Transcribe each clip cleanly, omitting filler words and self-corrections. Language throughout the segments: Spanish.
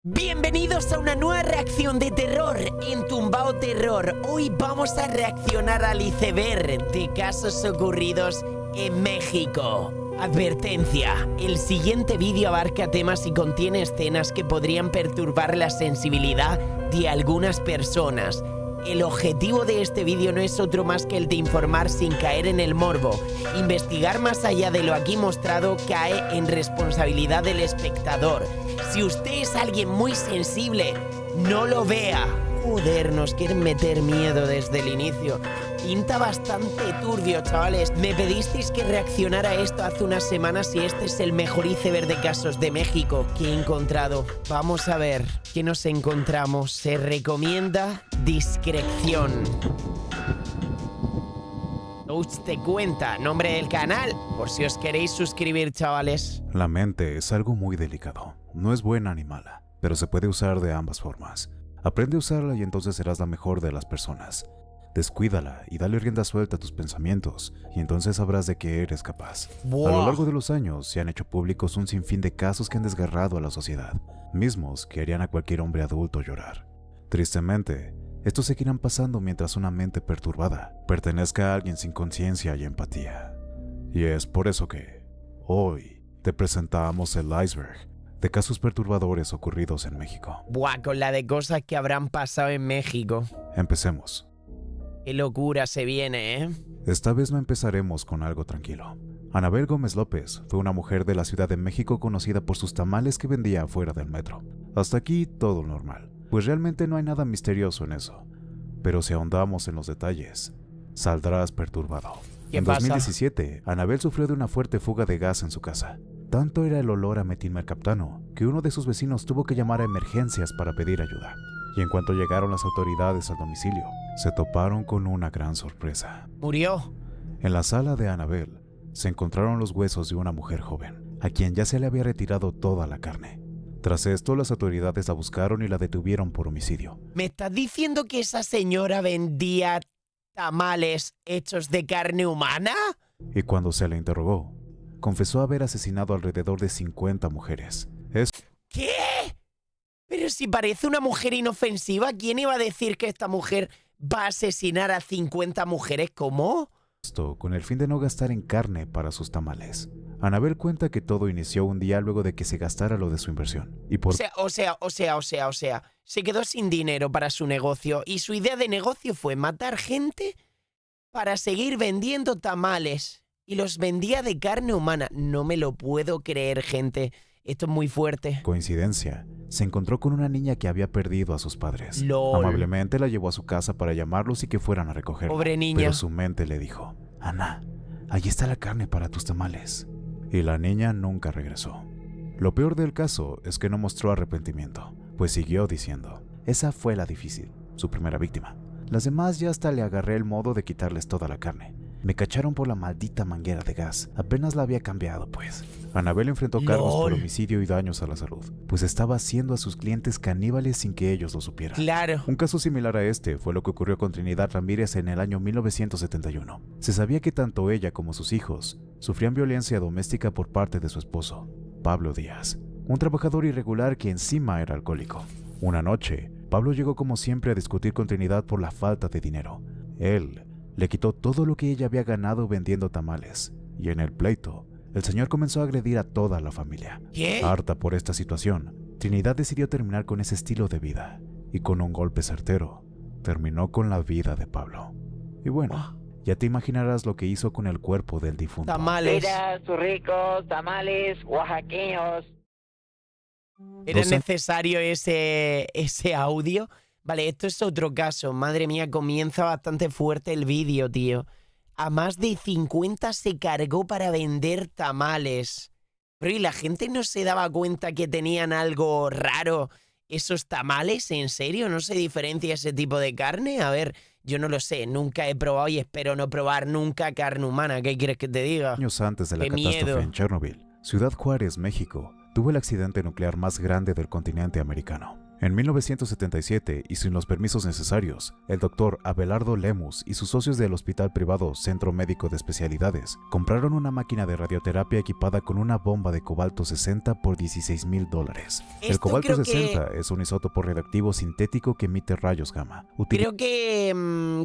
Bienvenidos a una nueva reacción de terror en Tumbao Terror. Hoy vamos a reaccionar al iceberg de casos ocurridos en México. Advertencia, el siguiente vídeo abarca temas y contiene escenas que podrían perturbar la sensibilidad de algunas personas. El objetivo de este vídeo no es otro más que el de informar sin caer en el morbo. Investigar más allá de lo aquí mostrado cae en responsabilidad del espectador. Si usted es alguien muy sensible, no lo vea. Joder, nos quieren meter miedo desde el inicio. Pinta bastante turbio, chavales. Me pedisteis que reaccionara a esto hace unas semanas y este es el mejor iceberg de casos de México que he encontrado. Vamos a ver qué nos encontramos. Se recomienda discreción. Usted cuenta, nombre del canal, por si os queréis suscribir, chavales. La mente es algo muy delicado. No es buena ni mala, pero se puede usar de ambas formas. Aprende a usarla y entonces serás la mejor de las personas. Descuídala y dale rienda suelta a tus pensamientos, y entonces sabrás de qué eres capaz. Buah. A lo largo de los años se han hecho públicos un sinfín de casos que han desgarrado a la sociedad, mismos que harían a cualquier hombre adulto llorar. Tristemente, estos seguirán pasando mientras una mente perturbada pertenezca a alguien sin conciencia y empatía. Y es por eso que, hoy, te presentamos el iceberg de casos perturbadores ocurridos en México. Buah, con la de cosas que habrán pasado en México. Empecemos. Qué locura se viene, ¿eh? Esta vez no empezaremos con algo tranquilo. Anabel Gómez López fue una mujer de la Ciudad de México conocida por sus tamales que vendía afuera del metro. Hasta aquí todo normal, pues realmente no hay nada misterioso en eso. Pero si ahondamos en los detalles, saldrás perturbado. ¿Qué En pasa? 2017, Anabel sufrió de una fuerte fuga de gas en su casa. Tanto era el olor a metilmercaptano que uno de sus vecinos tuvo que llamar a emergencias para pedir ayuda. Y en cuanto llegaron las autoridades al domicilio, se toparon con una gran sorpresa. Murió. En la sala de Anabel se encontraron los huesos de una mujer joven, a quien ya se le había retirado toda la carne. Tras esto, las autoridades la buscaron y la detuvieron por homicidio. ¿Me estás diciendo que esa señora vendía tamales hechos de carne humana? Y cuando se le interrogó, confesó haber asesinado alrededor de 50 mujeres. ¿Qué? Pero si parece una mujer inofensiva, ¿quién iba a decir que esta mujer va a asesinar a 50 mujeres? ¿Cómo? Esto con el fin de no gastar en carne para sus tamales. Anabel cuenta que todo inició un día luego de que se gastara lo de su inversión. Y por O sea, se quedó sin dinero para su negocio y su idea de negocio fue matar gente para seguir vendiendo tamales. Y los vendía de carne humana. No me lo puedo creer, gente. Esto es muy fuerte. coincidencia, se encontró con una niña que había perdido a sus padres. LOL. Amablemente la llevó a su casa para llamarlos y que fueran a recogerla. Pobre niña. Pero su mente le dijo: Ana, allí está la carne para tus tamales. Y la niña nunca regresó. Lo peor del caso es que no mostró arrepentimiento, pues siguió diciendo: esa fue la difícil, su primera víctima. Las demás ya hasta le agarré el modo de quitarles toda la carne. Me cacharon por la maldita manguera de gas. Apenas la había cambiado, pues. Anabel enfrentó cargos por homicidio y daños a la salud, pues estaba haciendo a sus clientes caníbales sin que ellos lo supieran. Claro. Un caso similar a este fue lo que ocurrió con Trinidad Ramírez en el año 1971. Se sabía que tanto ella como sus hijos sufrían violencia doméstica por parte de su esposo, Pablo Díaz, un trabajador irregular que encima era alcohólico. Una noche, Pablo llegó como siempre a discutir con Trinidad por la falta de dinero. Él le quitó todo lo que ella había ganado vendiendo tamales, y en el pleito, el señor comenzó a agredir a toda la familia. ¿Qué? Harta por esta situación, Trinidad decidió terminar con ese estilo de vida, y con un golpe certero, terminó con la vida de Pablo. Y bueno, ya te imaginarás lo que hizo con el cuerpo del difunto. Tamales. Mira, sus ricos tamales oaxaqueños. ¿Era Dos- necesario ese audio? Vale, esto es otro caso. Madre mía, comienza bastante fuerte el vídeo, tío. A más de 50 se cargó para vender tamales. Pero ¿y la gente no se daba cuenta que tenían algo raro esos tamales? ¿En serio? ¿No se diferencia ese tipo de carne? A ver, yo no lo sé. Nunca he probado y espero no probar nunca carne humana. ¿Qué quieres que te diga? Años antes de la ¡Qué catástrofe miedo! en Chernobyl, Ciudad Juárez, México, tuvo el accidente nuclear más grande del continente americano. En 1977, y sin los permisos necesarios, el doctor Abelardo Lemus y sus socios del hospital privado Centro Médico de Especialidades compraron una máquina de radioterapia equipada con una bomba de cobalto 60 por $16,000. El Esto cobalto creo 60 es un isótopo radioactivo sintético que emite rayos gamma. Creo que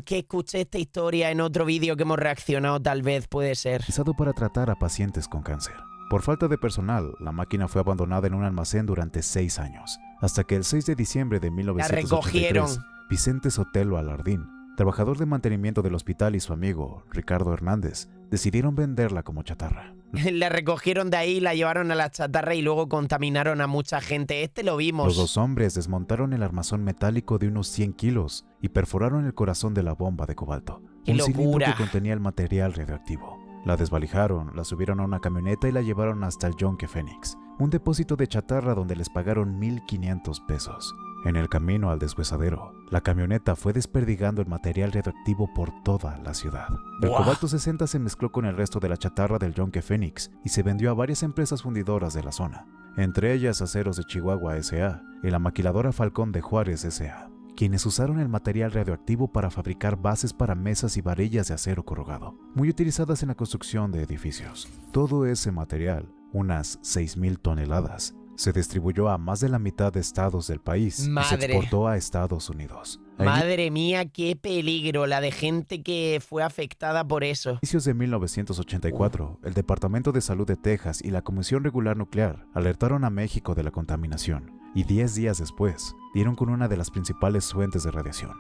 escuché esta historia en otro vídeo que hemos reaccionado, tal vez, puede ser. Utilizado para tratar a pacientes con cáncer. Por falta de personal, la máquina fue abandonada en un almacén durante 6 años, hasta que el 6 de diciembre de 1983, recogieron. Vicente Sotelo Alardín, trabajador de mantenimiento del hospital, y su amigo, Ricardo Hernández, decidieron venderla como chatarra. La recogieron de ahí, la llevaron a la chatarra y luego contaminaron a mucha gente. Este lo vimos. Los dos hombres desmontaron el armazón metálico de unos 100 kilos y perforaron el corazón de la bomba de cobalto, ¡Qué un cilindro locura! que contenía el material radioactivo. La desvalijaron, la subieron a una camioneta y la llevaron hasta el Yonke Phoenix, un depósito de chatarra donde les pagaron $1,500. En el camino al deshuesadero, la camioneta fue desperdigando el material radioactivo por toda la ciudad. El ¡Buah! cobalto 60 se mezcló con el resto de la chatarra del Yonke Phoenix y se vendió a varias empresas fundidoras de la zona, entre ellas Aceros de Chihuahua S.A. y la maquiladora Falcón de Juárez S.A., quienes usaron el material radioactivo para fabricar bases para mesas y varillas de acero corrugado, muy utilizadas en la construcción de edificios. Todo ese material, unas 6,000 toneladas, se distribuyó a más de la mitad de estados del país y se Madre. exportó a Estados Unidos. A Madre mía, qué peligro la de gente que fue afectada por eso. inicios de 1984, el Departamento de Salud de Texas y la Comisión Regular Nuclear alertaron a México de la contaminación, y 10 días después, dieron con una de las principales fuentes de radiación,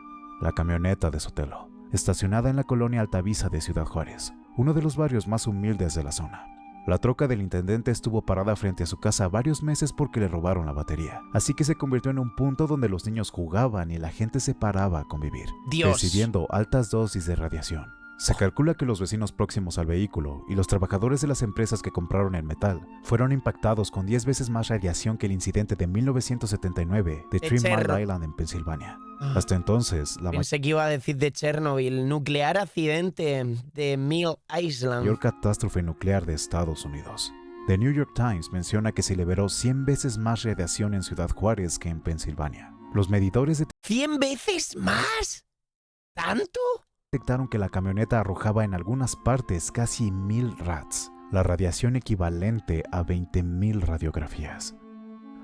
la camioneta de Sotelo, estacionada en la colonia Altavista de Ciudad Juárez, uno de los barrios más humildes de la zona. La troca del intendente estuvo parada frente a su casa varios meses porque le robaron la batería, así que se convirtió en un punto donde los niños jugaban y la gente se paraba a convivir, Dios. recibiendo altas dosis de radiación. Se calcula que los vecinos próximos al vehículo y los trabajadores de las empresas que compraron el metal fueron impactados con 10 veces más radiación que el incidente de 1979 de Three Mile Island en Pensilvania. Hasta entonces, la Pensé que iba a decir de Chernobyl. Nuclear accidente de Mill Island. mayor catástrofe nuclear de Estados Unidos. The New York Times menciona que se liberó 100 veces más radiación en Ciudad Juárez que en Pensilvania. Los medidores ¿100 veces más? ¿Tanto? detectaron que la camioneta arrojaba en algunas partes casi 1,000 rats, la radiación equivalente a 20,000 radiografías.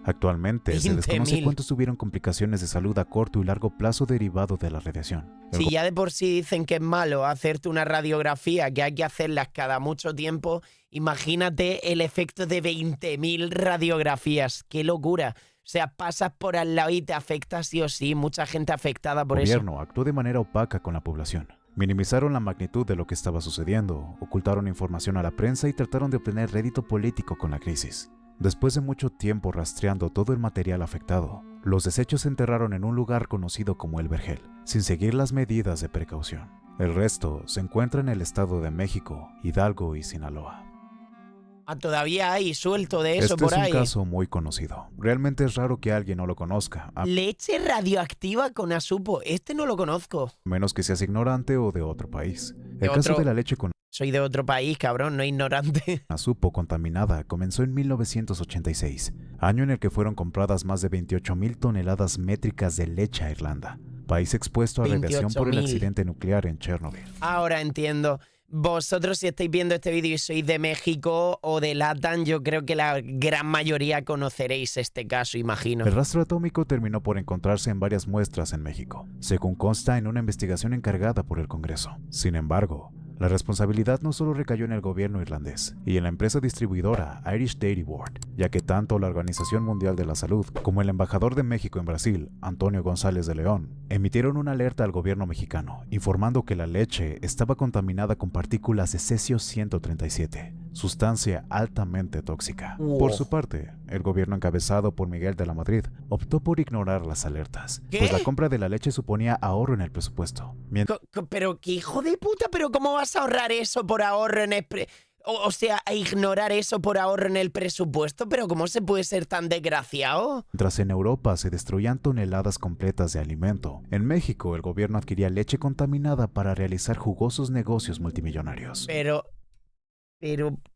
Actualmente se desconoce 20,000. cuántos tuvieron complicaciones de salud a corto y largo plazo derivado de la radiación. El Si ya de por sí dicen que es malo hacerte una radiografía, que hay que hacerlas cada mucho tiempo, imagínate el efecto de 20,000 radiografías. ¡Qué locura! O sea, pasas por al lado y te afecta sí o sí. Mucha gente afectada por eso. gobierno actuó de manera opaca con la población. Minimizaron la magnitud de lo que estaba sucediendo, ocultaron información a la prensa y trataron de obtener rédito político con la crisis. Después de mucho tiempo rastreando todo el material afectado, los desechos se enterraron en un lugar conocido como El Vergel, sin seguir las medidas de precaución. El resto se encuentra en el Estado de México, Hidalgo y Sinaloa. Ah, todavía hay suelto de eso Este por es un ahí. caso muy conocido. Realmente es raro que alguien no lo conozca, a Leche radioactiva con asupo. Este no lo conozco. menos que seas ignorante o de otro país. De El caso otro- de la leche con Soy de otro país, cabrón, no ignorante. asupo contaminada comenzó en 1986, año en el que fueron compradas más de 28,000 toneladas métricas de leche a Irlanda, país expuesto a radiación por el 28,000. accidente nuclear en Chernobyl. Ahora entiendo. Vosotros, si estáis viendo este vídeo y sois de México o de LATAM, yo creo que la gran mayoría conoceréis este caso, imagino. El rastro atómico terminó por encontrarse en varias muestras en México, según consta en una investigación encargada por el Congreso. Sin embargo, la responsabilidad no solo recayó en el gobierno irlandés y en la empresa distribuidora Irish Dairy Board, ya que tanto la Organización Mundial de la Salud como el embajador de México en Brasil, Antonio González de León, emitieron una alerta al gobierno mexicano, informando que la leche estaba contaminada con partículas de cesio 137, sustancia altamente tóxica. Wow. Por su parte, el gobierno encabezado por Miguel de la Madrid optó por ignorar las alertas, ¿Qué? pues la compra de la leche suponía ahorro en el presupuesto. Pero qué hijo de puta, pero ¿cómo vas a ahorrar eso por ahorro en el o sea, a ignorar eso por ahorro en el presupuesto? ¿Pero cómo se puede ser tan desgraciado? Mientras en Europa se destruían toneladas completas de alimento, en México el gobierno adquiría leche contaminada para realizar jugosos negocios multimillonarios. Pero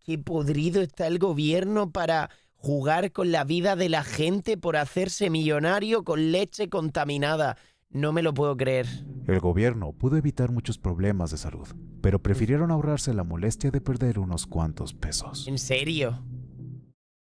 qué podrido está el gobierno para Jugar con la vida de la gente por hacerse millonario con leche contaminada. No me lo puedo creer. El gobierno pudo evitar muchos problemas de salud, pero prefirieron ahorrarse la molestia de perder unos cuantos pesos. ¿En serio?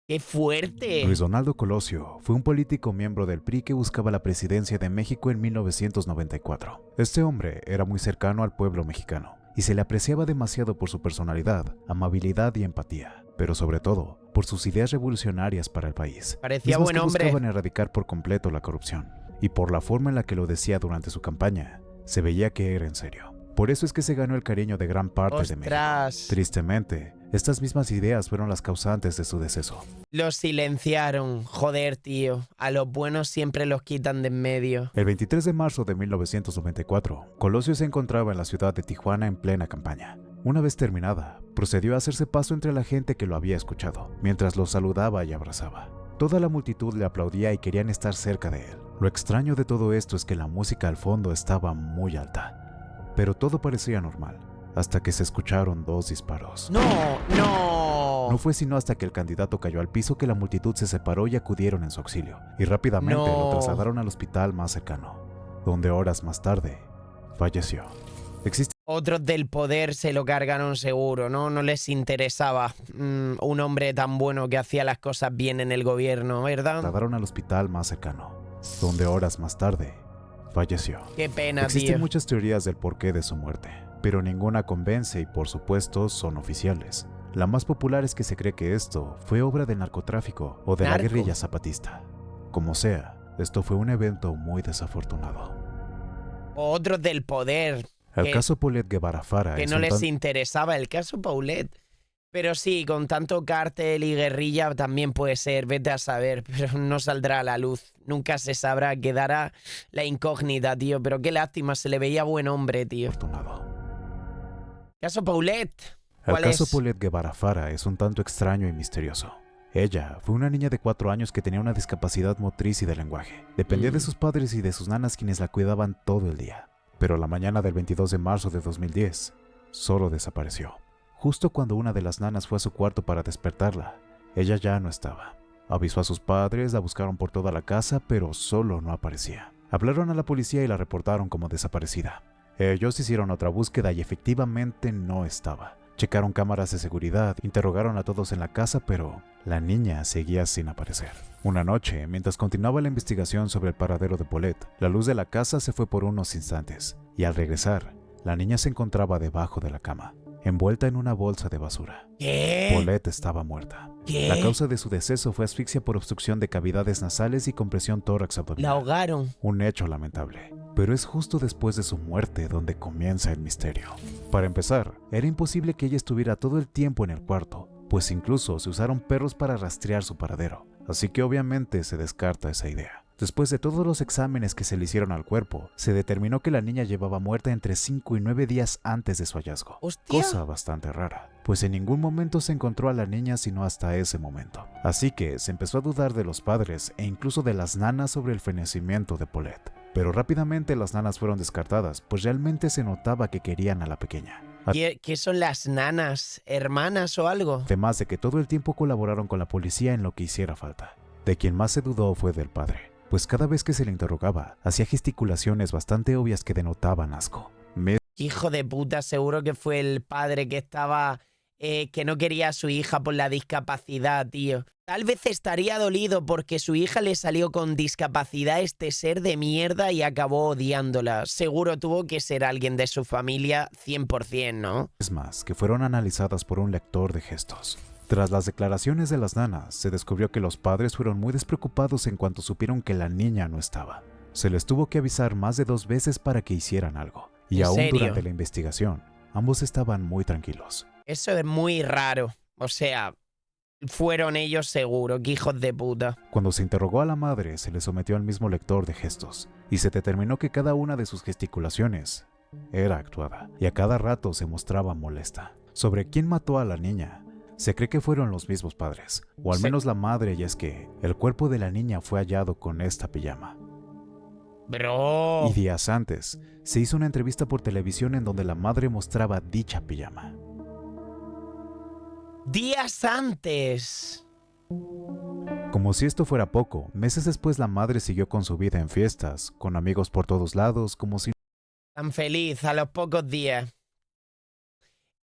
¡Qué fuerte! Luis Donaldo Colosio fue un político miembro del PRI que buscaba la presidencia de México en 1994. Este hombre era muy cercano al pueblo mexicano y se le apreciaba demasiado por su personalidad, amabilidad y empatía, pero sobre todo por sus ideas revolucionarias para el país. Parecía Mismas buen que hombre. buscaban erradicar por completo la corrupción, y por la forma en la que lo decía durante su campaña, se veía que era en serio. Por eso es que se ganó el cariño de gran parte de México. ¡Ostras! Tristemente, estas mismas ideas fueron las causantes de su deceso. Lo silenciaron. Joder, tío. A los buenos siempre los quitan de en medio. El 23 de marzo de 1994, Colosio se encontraba en la ciudad de Tijuana en plena campaña. Una vez terminada, procedió a hacerse paso entre la gente que lo había escuchado, mientras lo saludaba y abrazaba. Toda la multitud le aplaudía y querían estar cerca de él. Lo extraño de todo esto es que la música al fondo estaba muy alta, pero todo parecía normal, hasta que se escucharon 2 disparos. ¡No! ¡No! No fue sino hasta que el candidato cayó al piso que la multitud se separó y acudieron en su auxilio, y rápidamente No. lo trasladaron al hospital más cercano, donde horas más tarde falleció. Existe Otros del poder se lo cargaron seguro, ¿no? No les interesaba un hombre tan bueno que hacía las cosas bien en el gobierno, ¿verdad? trasladaron al hospital más cercano, donde horas más tarde falleció. Qué pena, Existen tío. muchas teorías del porqué de su muerte, pero ninguna convence y por supuesto son oficiales. La más popular es que se cree que esto fue obra del narcotráfico o de la Narco. guerrilla zapatista. Como sea, esto fue un evento muy desafortunado. Otros del poder. El Que- caso Paulette Guevara Fara Que es no un les tan- interesaba el caso Paulette. Pero sí, con tanto cártel y guerrilla también puede ser, vete a saber, pero no saldrá a la luz. Nunca se sabrá, quedará la incógnita, tío. Pero qué lástima, se le veía buen hombre, tío. afortunado. Caso Paulette. El ¿Cuál caso es? Paulette Guevara Fara es un tanto extraño y misterioso. Ella fue una niña de 4 años que tenía una discapacidad motriz y de lenguaje. Dependía de sus padres y de sus nanas quienes la cuidaban todo el día. Pero la mañana del 22 de marzo de 2010, solo desapareció. Justo cuando una de las nanas fue a su cuarto para despertarla, ella ya no estaba. Avisó a sus padres, la buscaron por toda la casa, pero solo no aparecía. Hablaron a la policía y la reportaron como desaparecida. Ellos hicieron otra búsqueda y efectivamente no estaba. Checaron cámaras de seguridad, interrogaron a todos en la casa, pero la niña seguía sin aparecer. Una noche, mientras continuaba la investigación sobre el paradero de Paulette, la luz de la casa se fue por unos instantes, y al regresar, la niña se encontraba debajo de la cama, envuelta en una bolsa de basura. ¿Qué? Paulette estaba muerta. ¿Qué? La causa de su deceso fue asfixia por obstrucción de cavidades nasales y compresión tórax La abdominal. ahogaron. Un hecho lamentable, pero es justo después de su muerte donde comienza el misterio. Para empezar, era imposible que ella estuviera todo el tiempo en el cuarto, pues incluso se usaron perros para rastrear su paradero, así que obviamente se descarta esa idea. Después de todos los exámenes que se le hicieron al cuerpo, se determinó que la niña llevaba muerta entre 5 y 9 días antes de su hallazgo. ¡Hostia! Cosa bastante rara, pues en ningún momento se encontró a la niña sino hasta ese momento. Así que se empezó a dudar de los padres e incluso de las nanas sobre el fenecimiento de Paulette. Pero rápidamente las nanas fueron descartadas, pues realmente se notaba que querían a la pequeña. ¿Qué son las nanas? ¿Hermanas o algo? Además de que todo el tiempo colaboraron con la policía en lo que hiciera falta. De quien más se dudó fue del padre, pues cada vez que se le interrogaba, hacía gesticulaciones bastante obvias que denotaban asco. Hijo de puta, seguro que fue el padre que estaba... que no quería a su hija por la discapacidad, tío. Tal vez estaría dolido porque su hija le salió con discapacidad este ser de mierda y acabó odiándola. Seguro tuvo que ser alguien de su familia 100%, ¿no? Es más, que fueron analizadas por un lector de gestos. Tras las declaraciones de las nanas, se descubrió que los padres fueron muy despreocupados en cuanto supieron que la niña no estaba. Se les tuvo que avisar más de 2 veces para que hicieran algo. Y ¿En aún serio? durante la investigación, ambos estaban muy tranquilos. Eso es muy raro. O sea, fueron ellos seguro, que hijos de puta. Cuando se interrogó a la madre, se le sometió al mismo lector de gestos, y se determinó que cada una de sus gesticulaciones era actuada, y a cada rato se mostraba molesta. Sobre quién mató a la niña, se cree que fueron los mismos padres, o al Sí. menos la madre, y es que el cuerpo de la niña fue hallado con esta pijama. Bro. Y días antes, se hizo una entrevista por televisión en donde la madre mostraba dicha pijama. Días antes. Como si esto fuera poco, meses después la madre siguió con su vida en fiestas, con amigos por todos lados, como si... Tan feliz a los pocos días.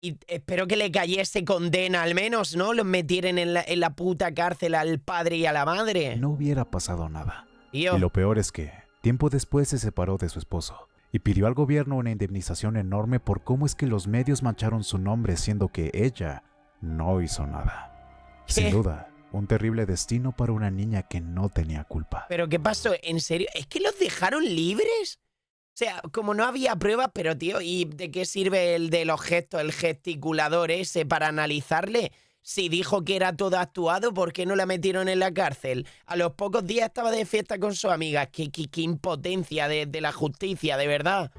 Y espero que le cayese condena al menos, ¿no? Los metieran en la puta cárcel al padre y a la madre. no hubiera pasado nada. Tío, Y lo peor es que, tiempo después se separó de su esposo y pidió al gobierno una indemnización enorme por cómo es que los medios mancharon su nombre siendo que ella no hizo nada. ¿Qué? Sin duda, un terrible destino para una niña que no tenía culpa. ¿pero qué pasó? ¿En serio? ¿Es que los dejaron libres? O sea, como no había pruebas, pero tío, ¿y de qué sirve el de los gestos, el gesticulador ese para analizarle? Si dijo que era todo actuado, ¿por qué no la metieron en la cárcel? A los pocos días estaba de fiesta con sus amigas. Qué impotencia de la justicia, de verdad.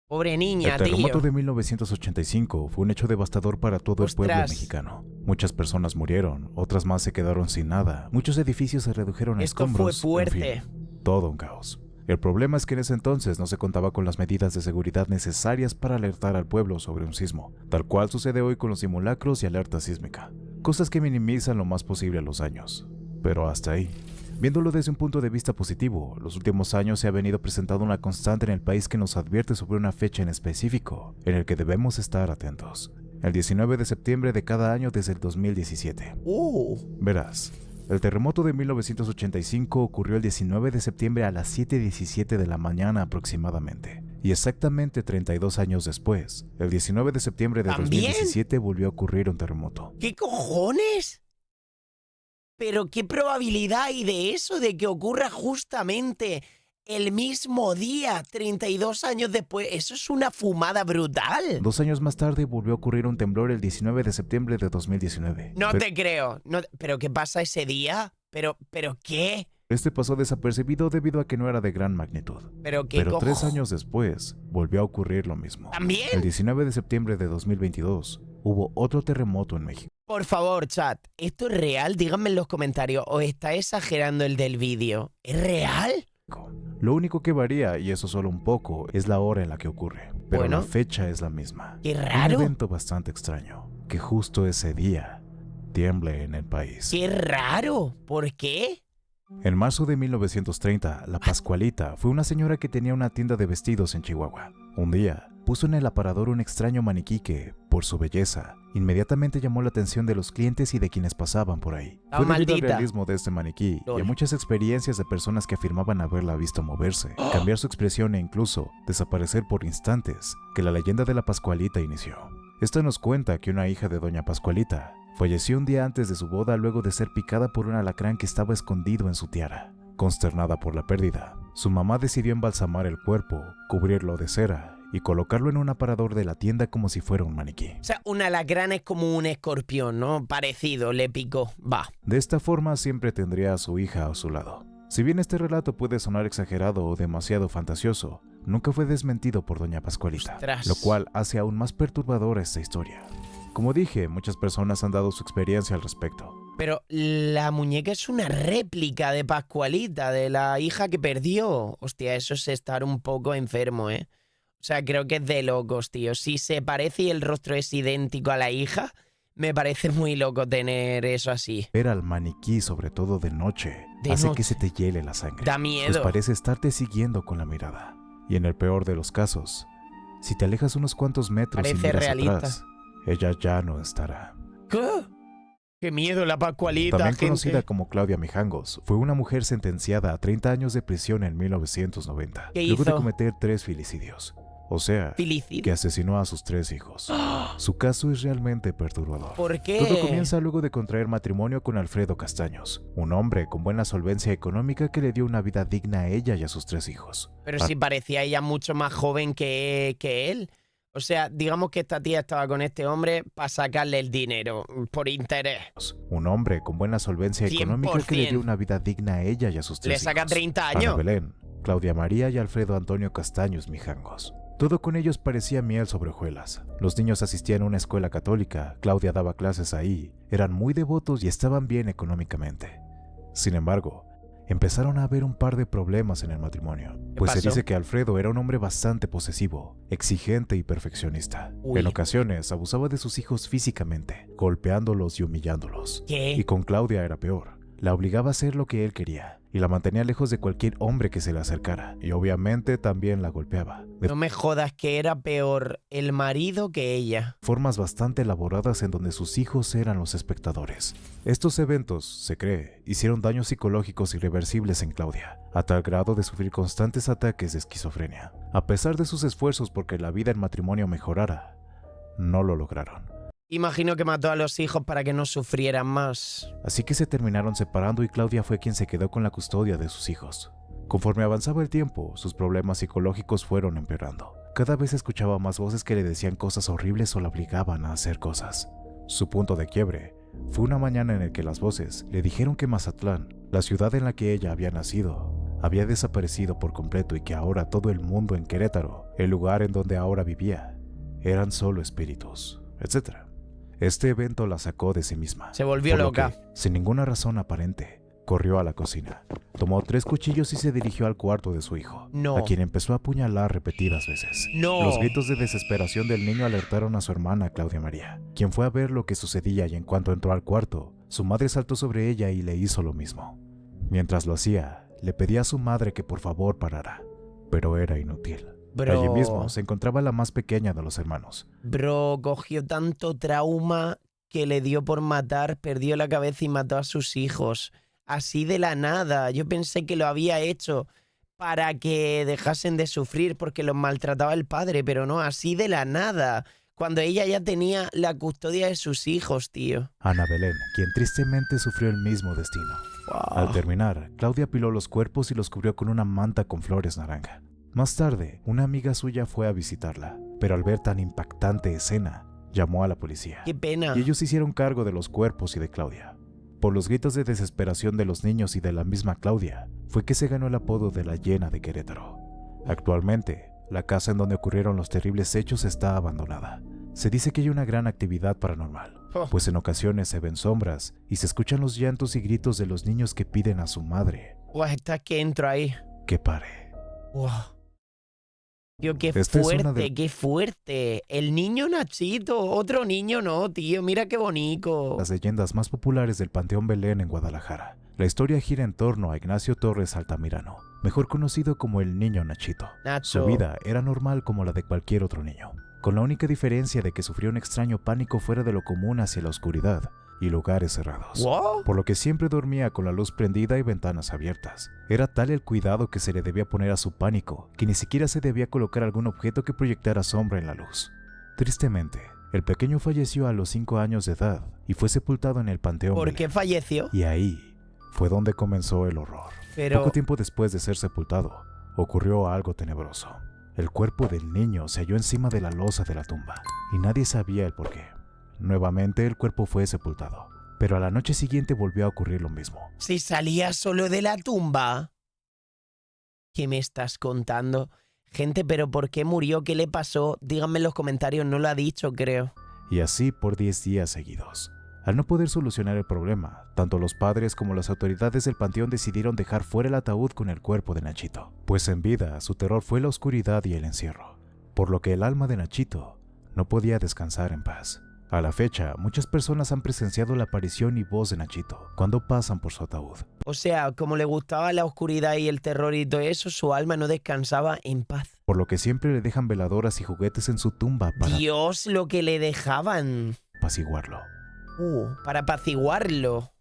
Pobre niña, El terremoto tío. de 1985 fue un hecho devastador para todo el pueblo Ostras. mexicano. Muchas personas murieron, otras más se quedaron sin nada, muchos edificios se redujeron a Esto fue escombros, fuerte. en fin, todo un caos. El problema es que en ese entonces no se contaba con las medidas de seguridad necesarias para alertar al pueblo sobre un sismo, tal cual sucede hoy con los simulacros y alerta sísmica, cosas que minimizan lo más posible los daños. Pero hasta ahí. Viéndolo desde un punto de vista positivo, los últimos años se ha venido presentando una constante en el país que nos advierte sobre una fecha en específico en el que debemos estar atentos. El 19 de septiembre de cada año desde el 2017. Verás, el terremoto de 1985 ocurrió el 19 de septiembre a las 7:17 de la mañana aproximadamente. Y exactamente 32 años después, el 19 de septiembre de ¿También? 2017 volvió a ocurrir un terremoto. ¿Qué cojones? ¿Pero qué probabilidad hay de eso? De que ocurra justamente el mismo día, 32 años después. Eso es una fumada brutal. 2 años más tarde volvió a ocurrir un temblor el 19 de septiembre de 2019. No Pero te creo. No, ¿pero qué pasa ese día? ¿Pero qué? este pasó desapercibido debido a que no era de gran magnitud. ¿Pero qué Pero 3 cojo- años después volvió a ocurrir lo mismo. ¿También? El 19 de septiembre de 2022 hubo otro terremoto en México. Por favor, chat, ¿esto es real? Díganme en los comentarios. ¿O está exagerando el del vídeo? ¿Es real? Lo único que varía, y eso solo un poco, es la hora en la que ocurre. Pero Bueno. la fecha es la misma. Qué Un raro. evento bastante extraño, que justo ese día tiemble en el país. Qué raro. ¿Por qué? En marzo de 1930, la Pascualita fue una señora que tenía una tienda de vestidos en Chihuahua. Un día, puso en el aparador un extraño maniquí que, por su belleza, inmediatamente llamó la atención de los clientes y de quienes pasaban por ahí. Ah, Fue debido al maldita. realismo de este maniquí y Lol. a muchas experiencias de personas que afirmaban haberla visto moverse, cambiar su expresión e incluso desaparecer por instantes, que la leyenda de la Pascualita inició. Esta nos cuenta que una hija de doña Pascualita falleció un día antes de su boda luego de ser picada por un alacrán que estaba escondido en su tiara. Consternada por la pérdida, su mamá decidió embalsamar el cuerpo, cubrirlo de cera y colocarlo en un aparador de la tienda como si fuera un maniquí. O sea, un alacrán es como un escorpión, ¿no? Parecido, le picó. Va. De esta forma siempre tendría a su hija a su lado. Si bien este relato puede sonar exagerado o demasiado fantasioso, nunca fue desmentido por doña Pascualita, Ostras. lo cual hace aún más perturbadora esta historia. Como dije, muchas personas han dado su experiencia al respecto. Pero la muñeca es una réplica de Pascualita, de la hija que perdió. Hostia, eso es estar un poco enfermo, ¿eh? O sea, creo que es de locos, tío. Si se parece y el rostro es idéntico a la hija, me parece muy loco tener eso así. Ver al maniquí, sobre todo de noche, De hace noche. que se te hiele la sangre. Da Pues miedo. parece estarte siguiendo con la mirada. Y en el peor de los casos, si te alejas unos cuantos metros y Parece miras realista. atrás, ella ya no estará. ¿Qué? Qué miedo la Pascualita, También gente. conocida como Claudia Mijangos, fue una mujer sentenciada a 30 años de prisión en 1990, ¿Qué luego de hizo? cometer 3 filicidios. O sea, Felicito. que asesinó a sus 3 hijos. Su caso es realmente perturbador. ¿Por qué? Todo comienza luego de contraer matrimonio con Alfredo Castaños, un hombre con buena solvencia económica que le dio una vida digna a ella y a sus 3 hijos. Pero si parecía ella mucho más joven que él. O sea, digamos que esta tía estaba con este hombre para sacarle el dinero, por interés. Un hombre con buena solvencia económica que le 100%. dio una vida digna a ella y a sus 3 Le hijos. saca 30 Ana años. Belén, Claudia María y Alfredo Antonio Castaños Mijangos. Todo con ellos parecía miel sobre hojuelas. Los niños asistían a una escuela católica, Claudia daba clases ahí, eran muy devotos y estaban bien económicamente. Sin embargo, empezaron a haber un par de problemas en el matrimonio. Pues se pasó? dice que Alfredo era un hombre bastante posesivo, exigente y perfeccionista. Uy. En ocasiones abusaba de sus hijos físicamente, golpeándolos y humillándolos. ¿Qué? Y con Claudia era peor. La obligaba a hacer lo que él quería y la mantenía lejos de cualquier hombre que se le acercara. Y obviamente también la golpeaba. De No me jodas que era peor el marido que ella. formas bastante elaboradas en donde sus hijos eran los espectadores. Estos eventos, se cree, hicieron daños psicológicos irreversibles en Claudia, a tal grado de sufrir constantes ataques de esquizofrenia. A pesar de sus esfuerzos porque la vida en matrimonio mejorara, no lo lograron. Imagino que mató a los hijos para que no sufrieran más. Así que se terminaron separando y Claudia fue quien se quedó con la custodia de sus hijos. Conforme avanzaba el tiempo, sus problemas psicológicos fueron empeorando. Cada vez escuchaba más voces que le decían cosas horribles o la obligaban a hacer cosas. Su punto de quiebre fue una mañana en el que las voces le dijeron que Mazatlán, la ciudad en la que ella había nacido, había desaparecido por completo y que ahora todo el mundo en Querétaro, el lugar en donde ahora vivía, eran solo espíritus, etc. Este evento la sacó de sí misma. Se volvió por lo loca. que, sin ninguna razón aparente, corrió a la cocina, tomó 3 cuchillos y se dirigió al cuarto de su hijo, No. a quien empezó a apuñalar repetidas veces. No. Los gritos de desesperación del niño alertaron a su hermana Claudia María, quien fue a ver lo que sucedía y en cuanto entró al cuarto, su madre saltó sobre ella y le hizo lo mismo. Mientras lo hacía, le pedía a su madre que por favor parara, pero era inútil. Bro. Allí mismo se encontraba la más pequeña de los hermanos. Bro, cogió tanto trauma que le dio por matar, perdió la cabeza y mató a sus hijos. Así de la nada. Yo pensé que lo había hecho para que dejasen de sufrir porque los maltrataba el padre, pero no, así de la nada. Cuando ella ya tenía la custodia de sus hijos, tío. Ana Belén, quien tristemente sufrió el mismo destino. Al terminar, Claudia apiló los cuerpos y los cubrió con una manta con flores naranja. Más tarde, una amiga suya fue a visitarla, pero al ver tan impactante escena, llamó a la policía. Qué pena. Y ellos se hicieron cargo de los cuerpos y de Claudia. Por los gritos de desesperación de los niños y de la misma Claudia, fue que se ganó el apodo de la Hiena de Querétaro. Actualmente, la casa en donde ocurrieron los terribles hechos está abandonada. Se dice que hay una gran actividad paranormal, pues en ocasiones se ven sombras y se escuchan los llantos y gritos de los niños que piden a su madre Guau, está que entro ahí. que pare. Guau. Tío, qué Esta es fuerte, una de- qué fuerte. El niño Nachito, otro niño no, tío. Mira qué bonito. Las leyendas más populares del Panteón Belén en Guadalajara. La historia gira en torno a Ignacio Torres Altamirano, mejor conocido como el Niño Nachito. Nacho. Su vida era normal como la de cualquier otro niño, con la única diferencia de que sufrió un extraño pánico fuera de lo común hacia la oscuridad y lugares cerrados. Wow. Por lo que siempre dormía con la luz prendida y ventanas abiertas. Era tal el cuidado que se le debía poner a su pánico, que ni siquiera se debía colocar algún objeto que proyectara sombra en la luz. Tristemente, el pequeño falleció a los 5 años de edad y fue sepultado en el Panteón ¿Por Belén. qué falleció? Y ahí fue donde comenzó el horror. Pero Poco tiempo después de ser sepultado, ocurrió algo tenebroso. El cuerpo del niño se halló encima de la losa de la tumba, y nadie sabía el porqué. Nuevamente el cuerpo fue sepultado, pero a la noche siguiente volvió a ocurrir lo mismo. si salía solo de la tumba. ¿Qué me estás contando? Gente, ¿pero por qué murió? ¿Qué le pasó? Díganme en los comentarios, no lo ha dicho, creo. Y así por 10 días seguidos. Al no poder solucionar el problema, tanto los padres como las autoridades del panteón decidieron dejar fuera el ataúd con el cuerpo de Nachito, pues en vida su terror fue la oscuridad y el encierro, por lo que el alma de Nachito no podía descansar en paz. A la fecha, muchas personas han presenciado la aparición y voz de Nachito cuando pasan por su ataúd. O sea, como le gustaba la oscuridad y el terror y todo eso, su alma no descansaba en paz. Por lo que siempre le dejan veladoras y juguetes en su tumba para Dios, lo que le dejaban. apaciguarlo. Para apaciguarlo.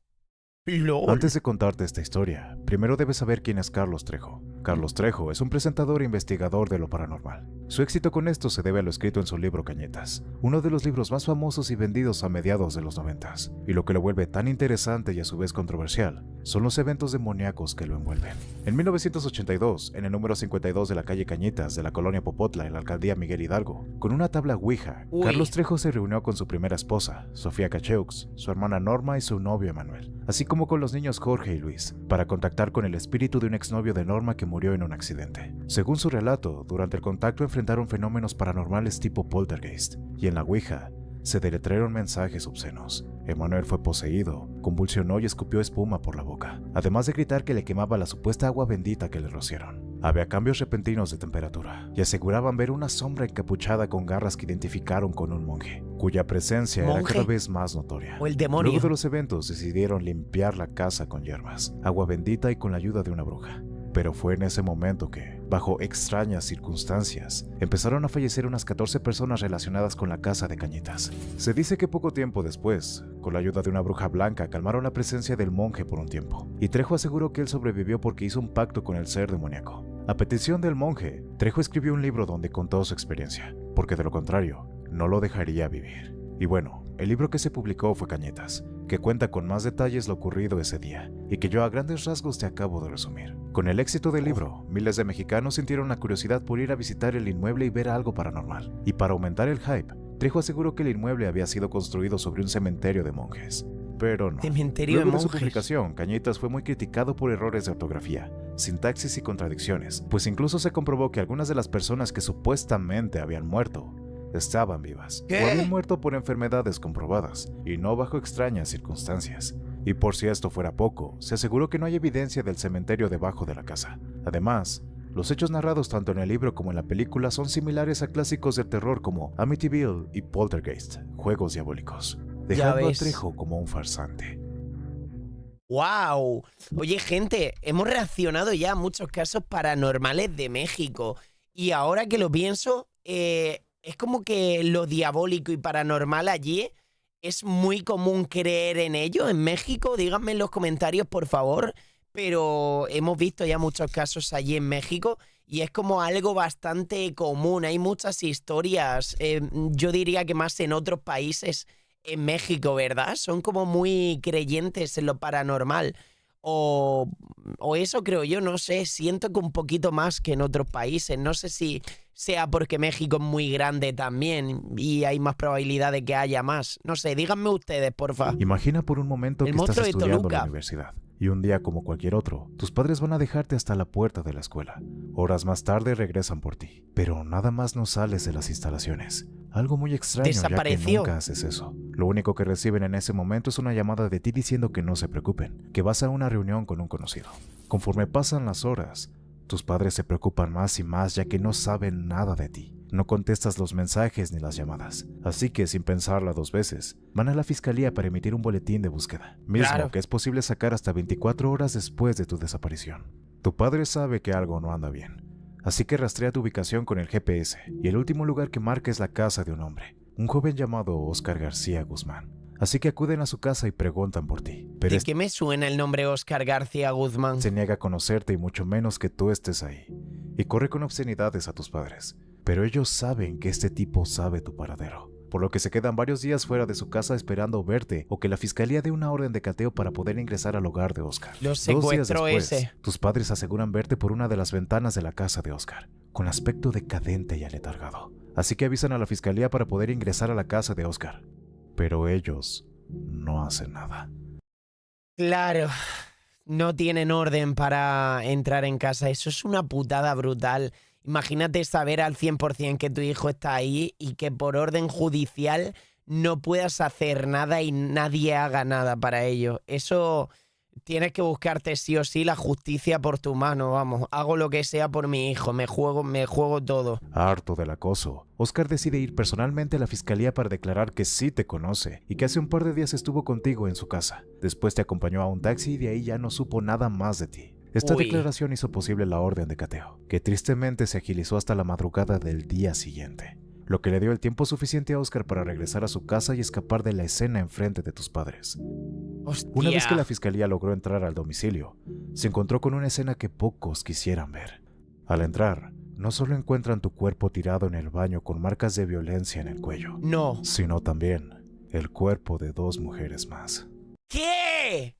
LOL. Antes de contarte esta historia, primero debes saber quién es Carlos Trejo. Carlos Trejo es un presentador e investigador de lo paranormal. Su éxito con esto se debe a lo escrito en su libro Cañetas, uno de los libros más famosos y vendidos a mediados de los 90s. Y lo que lo vuelve tan interesante y a su vez controversial son los eventos demoníacos que lo envuelven. En 1982, en el número 52 de la calle Cañetas de la colonia Popotla en la alcaldía Miguel Hidalgo, con una tabla Ouija, Uy. Carlos Trejo se reunió con su primera esposa, Sofía Cacheux, su hermana Norma y su novio Emanuel, así como con los niños Jorge y Luis, para contactar con el espíritu de un exnovio de Norma que murió en un accidente. Según su relato, durante el contacto enfrentaron fenómenos paranormales tipo poltergeist, y en la Ouija se deletrearon mensajes obscenos. Emanuel fue poseído, convulsionó y escupió espuma por la boca, además de gritar que le quemaba la supuesta agua bendita que le rociaron. Había cambios repentinos de temperatura y aseguraban ver una sombra encapuchada con garras que identificaron con un monje, cuya presencia era cada vez más notoria. ¿O el demonio? Luego de los eventos decidieron limpiar la casa con hierbas, agua bendita y con la ayuda de una bruja. Pero fue en ese momento que, bajo extrañas circunstancias, empezaron a fallecer unas 14 personas relacionadas con la casa de Cañitas. Se dice que poco tiempo después, con la ayuda de una bruja blanca, calmaron la presencia del monje por un tiempo, y Trejo aseguró que él sobrevivió porque hizo un pacto con el ser demoníaco. A petición del monje, Trejo escribió un libro donde contó su experiencia, porque de lo contrario, no lo dejaría vivir. Y bueno, el libro que se publicó fue Cañitas, que cuenta con más detalles lo ocurrido ese día, y que yo a grandes rasgos te acabo de resumir. Con el éxito del libro, miles de mexicanos sintieron la curiosidad por ir a visitar el inmueble y ver algo paranormal. Y para aumentar el hype, Trejo aseguró que el inmueble había sido construido sobre un cementerio de monjes. Pero no. Cementerio Luego de de su monjes. publicación, Cañitas fue muy criticado por errores de ortografía, sintaxis y contradicciones, pues incluso se comprobó que algunas de las personas que supuestamente habían muerto estaban vivas, ¿Qué? o habían muerto por enfermedades comprobadas, y no bajo extrañas circunstancias. Y por si esto fuera poco, se aseguró que no hay evidencia del cementerio debajo de la casa. Además, los hechos narrados tanto en el libro como en la película son similares a clásicos del terror como Amityville y Poltergeist, juegos diabólicos, dejando a ves. Trejo como un farsante. ¡Wow! Oye, gente, hemos reaccionado ya a muchos casos paranormales de México. Y ahora que lo pienso, es como que lo diabólico y paranormal allí es muy común creer en ello en México. Díganme en los comentarios, por favor. Pero hemos visto ya muchos casos allí en México y es como algo bastante común. Hay muchas historias, yo diría que más en otros países en México, ¿verdad? Son como muy creyentes en lo paranormal. O eso creo yo, no sé, siento que un poquito más que en otros países. No sé si sea porque México es muy grande también y hay más probabilidad de que haya más. No sé, díganme ustedes, porfa. Imagina por un momento El que estás monstruo de estudiando en la Toluca. universidad y un día como cualquier otro, tus padres van a dejarte hasta la puerta de la escuela. Horas más tarde regresan por ti, pero nada más no sales de las instalaciones. Algo muy extraño ya que Desapareció. nunca haces eso. Lo único que reciben en ese momento es una llamada de ti diciendo que no se preocupen, que vas a una reunión con un conocido. Conforme pasan las horas, tus padres se preocupan más y más ya que no saben nada de ti. No contestas los mensajes ni las llamadas, así que sin pensarla dos veces, van a la fiscalía para emitir un boletín de búsqueda, mismo Claro. que es posible sacar hasta 24 horas después de tu desaparición. Tu padre sabe que algo no anda bien, así que rastrea tu ubicación con el GPS y el último lugar que marca es la casa de un hombre, un joven llamado Oscar García Guzmán. Así que acuden a su casa y preguntan por ti, pero ¿De qué me suena el nombre Oscar García Guzmán? se niega a conocerte y mucho menos que tú estés ahí, y corre con obscenidades a tus padres. Pero ellos saben que este tipo sabe tu paradero, por lo que se quedan varios días fuera de su casa esperando verte o que la fiscalía dé una orden de cateo para poder ingresar al hogar de Oscar. Lo 2 días secuestró después, ese. tus padres aseguran verte por una de las ventanas de la casa de Oscar, con aspecto decadente y aletargado. Así que avisan a la fiscalía para poder ingresar a la casa de Oscar. Pero ellos no hacen nada. Claro, no tienen orden para entrar en casa. Eso es una putada brutal. Imagínate saber al 100% que tu hijo está ahí y que por orden judicial no puedas hacer nada y nadie haga nada para ello. Eso tienes que buscarte sí o sí la justicia por tu mano, vamos. Hago lo que sea por mi hijo, me juego todo. Harto del acoso, Oscar decide ir personalmente a la fiscalía para declarar que sí te conoce y que hace un par de días estuvo contigo en su casa. Después te acompañó a un taxi y de ahí ya no supo nada más de ti. Esta Uy. declaración hizo posible la orden de cateo, que tristemente se agilizó hasta la madrugada del día siguiente, lo que le dio el tiempo suficiente a Oscar para regresar a su casa y escapar de la escena enfrente de tus padres. Hostia. Una vez que la fiscalía logró entrar al domicilio, se encontró con una escena que pocos quisieran ver. Al entrar, no solo encuentran tu cuerpo tirado en el baño con marcas de violencia en el cuello, No. sino también el cuerpo de 2 mujeres más. ¿Qué?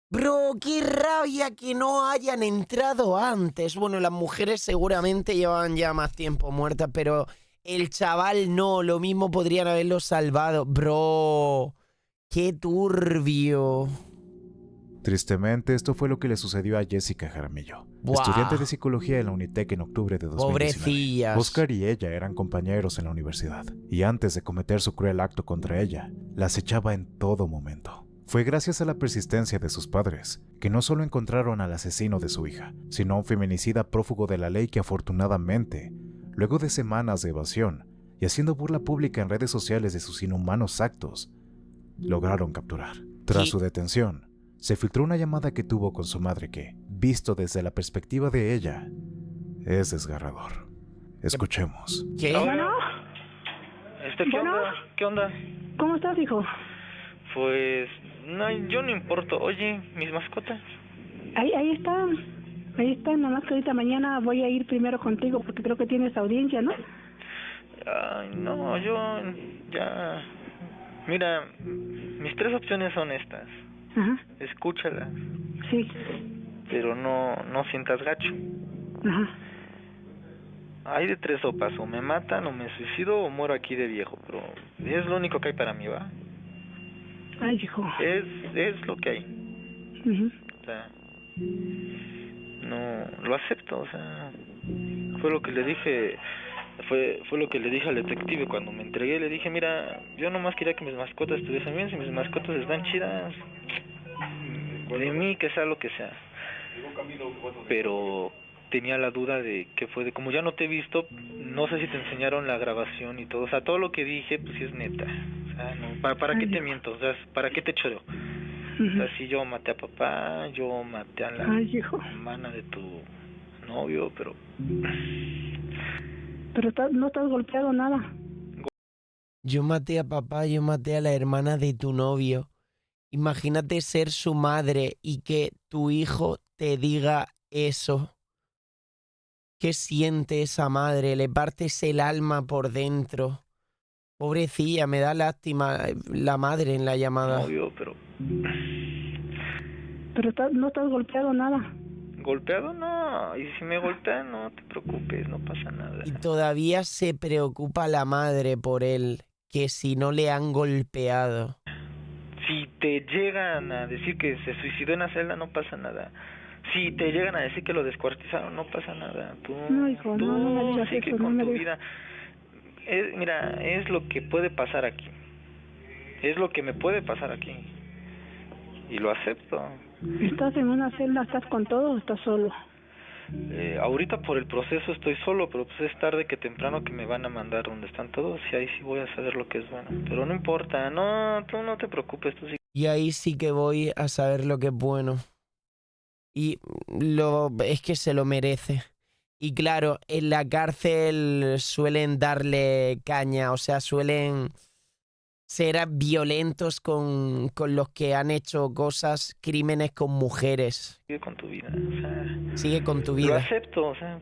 Bro, qué rabia que no hayan entrado antes. Bueno, las mujeres seguramente llevaban ya más tiempo muertas, pero el chaval no, lo mismo podrían haberlo salvado. Bro, qué turbio. Tristemente, esto fue lo que le sucedió a Jessica Jaramillo, Buah. estudiante de psicología en la Unitec en octubre de 2019. Pobrecillas. Oscar y ella eran compañeros en la universidad, y antes de cometer su cruel acto contra ella, la acechaba en todo momento. Fue gracias a la persistencia de sus padres que no solo encontraron al asesino de su hija, sino a un feminicida prófugo de la ley que afortunadamente, luego de semanas de evasión y haciendo burla pública en redes sociales de sus inhumanos actos, lograron capturar. Tras ¿Qué? su detención, se filtró una llamada que tuvo con su madre que, visto desde la perspectiva de ella, es desgarrador. Escuchemos. ¿Qué? Bueno, ¿Qué Bueno. onda? ¿Qué onda? ¿cómo estás, hijo? Pues, no, yo no importo. Oye, mis mascotas. Ahí están, nada más que ahorita mañana voy a ir primero contigo porque creo que tienes audiencia, ¿no? Ay, no, yo ya... Mira, mis 3 opciones son estas. Ajá, Escúchalas, sí, pero no sientas gacho. ajá. Hay de 3 sopas, o me matan, o me suicido, o muero aquí de viejo, pero es lo único que hay para mí, ¿va? Ay, hijo. Es lo que hay. Ujú. O sea, no, lo acepto, o sea, fue lo que le dije, fue lo que le dije al detective cuando me entregué. Le dije, mira, yo nomás quería que mis mascotas estuviesen bien. Si mis mascotas están chidas, de mí que sea lo que sea. Pero tenía la duda de qué fue, de como ya no te he visto, no sé si te enseñaron la grabación y todo. O sea, todo lo que dije, pues sí es neta. O sea, no, ¿para qué te miento? O sea, ¿para qué te choreo? O Ujú. sea, si yo maté a papá, yo maté a la Ay, hijo. hermana de tu novio, pero... Pero no estás golpeado nada. Yo maté a papá, yo maté a la hermana de tu novio. Imagínate ser su madre y que tu hijo te diga eso. ¿Qué siente esa madre? Le partes el alma por dentro. Pobrecilla, me da lástima la madre en la llamada. novio, pero... Pero no estás golpeado nada. ¿Golpeado? No. Y si me golpean, no te preocupes, no pasa nada. Y todavía se preocupa la madre por él, que si no le han golpeado. Si te llegan a decir que se suicidó en la celda, no pasa nada. Si te llegan a decir que lo descuartizaron, no pasa nada. Tú, No, hijo, no me digas sigue eso, con no me tu digas. vida. Mira, es lo que puede pasar aquí. Es lo que me puede pasar aquí. Y lo acepto. ¿Estás en una celda, estás con todo o estás solo? Ahorita por el proceso estoy solo, pero pues es tarde que temprano que me van a mandar donde están todos y ahí sí voy a saber lo que es bueno. Pero no importa, no, tú no te preocupes, tú sí. Y ahí sí que voy a saber lo que es bueno. Y es que se lo merece. Y claro, en la cárcel suelen darle caña, o sea, suelen ser violentos con los que han hecho cosas, crímenes con mujeres. Sigue con tu vida, o sea, Sigue con tu lo vida. acepto, o sea,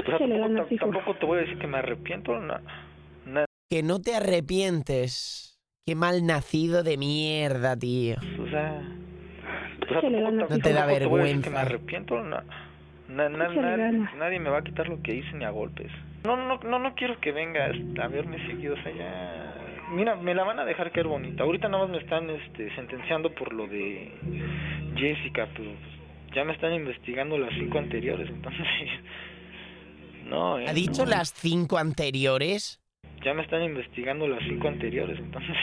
Échale ganas, hijo. tampoco te voy a decir que me arrepiento, no, Que no te arrepientes. Qué mal nacido de mierda, tío. o sea, Échale ganas, No te da tampoco te voy a decir que me vergüenza. arrepiento, no. Échale ganas. Nadie me va a quitar lo que hice ni a golpes. No quiero que vengas a verme seguido, o sea, ya... Mira, me la van a dejar caer bonita. Ahorita nada más me están sentenciando por lo de Jessica, pero ya me están investigando las 5 anteriores, entonces... No, ¿Ha dicho las 5 anteriores? Ya me están investigando las 5 anteriores, entonces...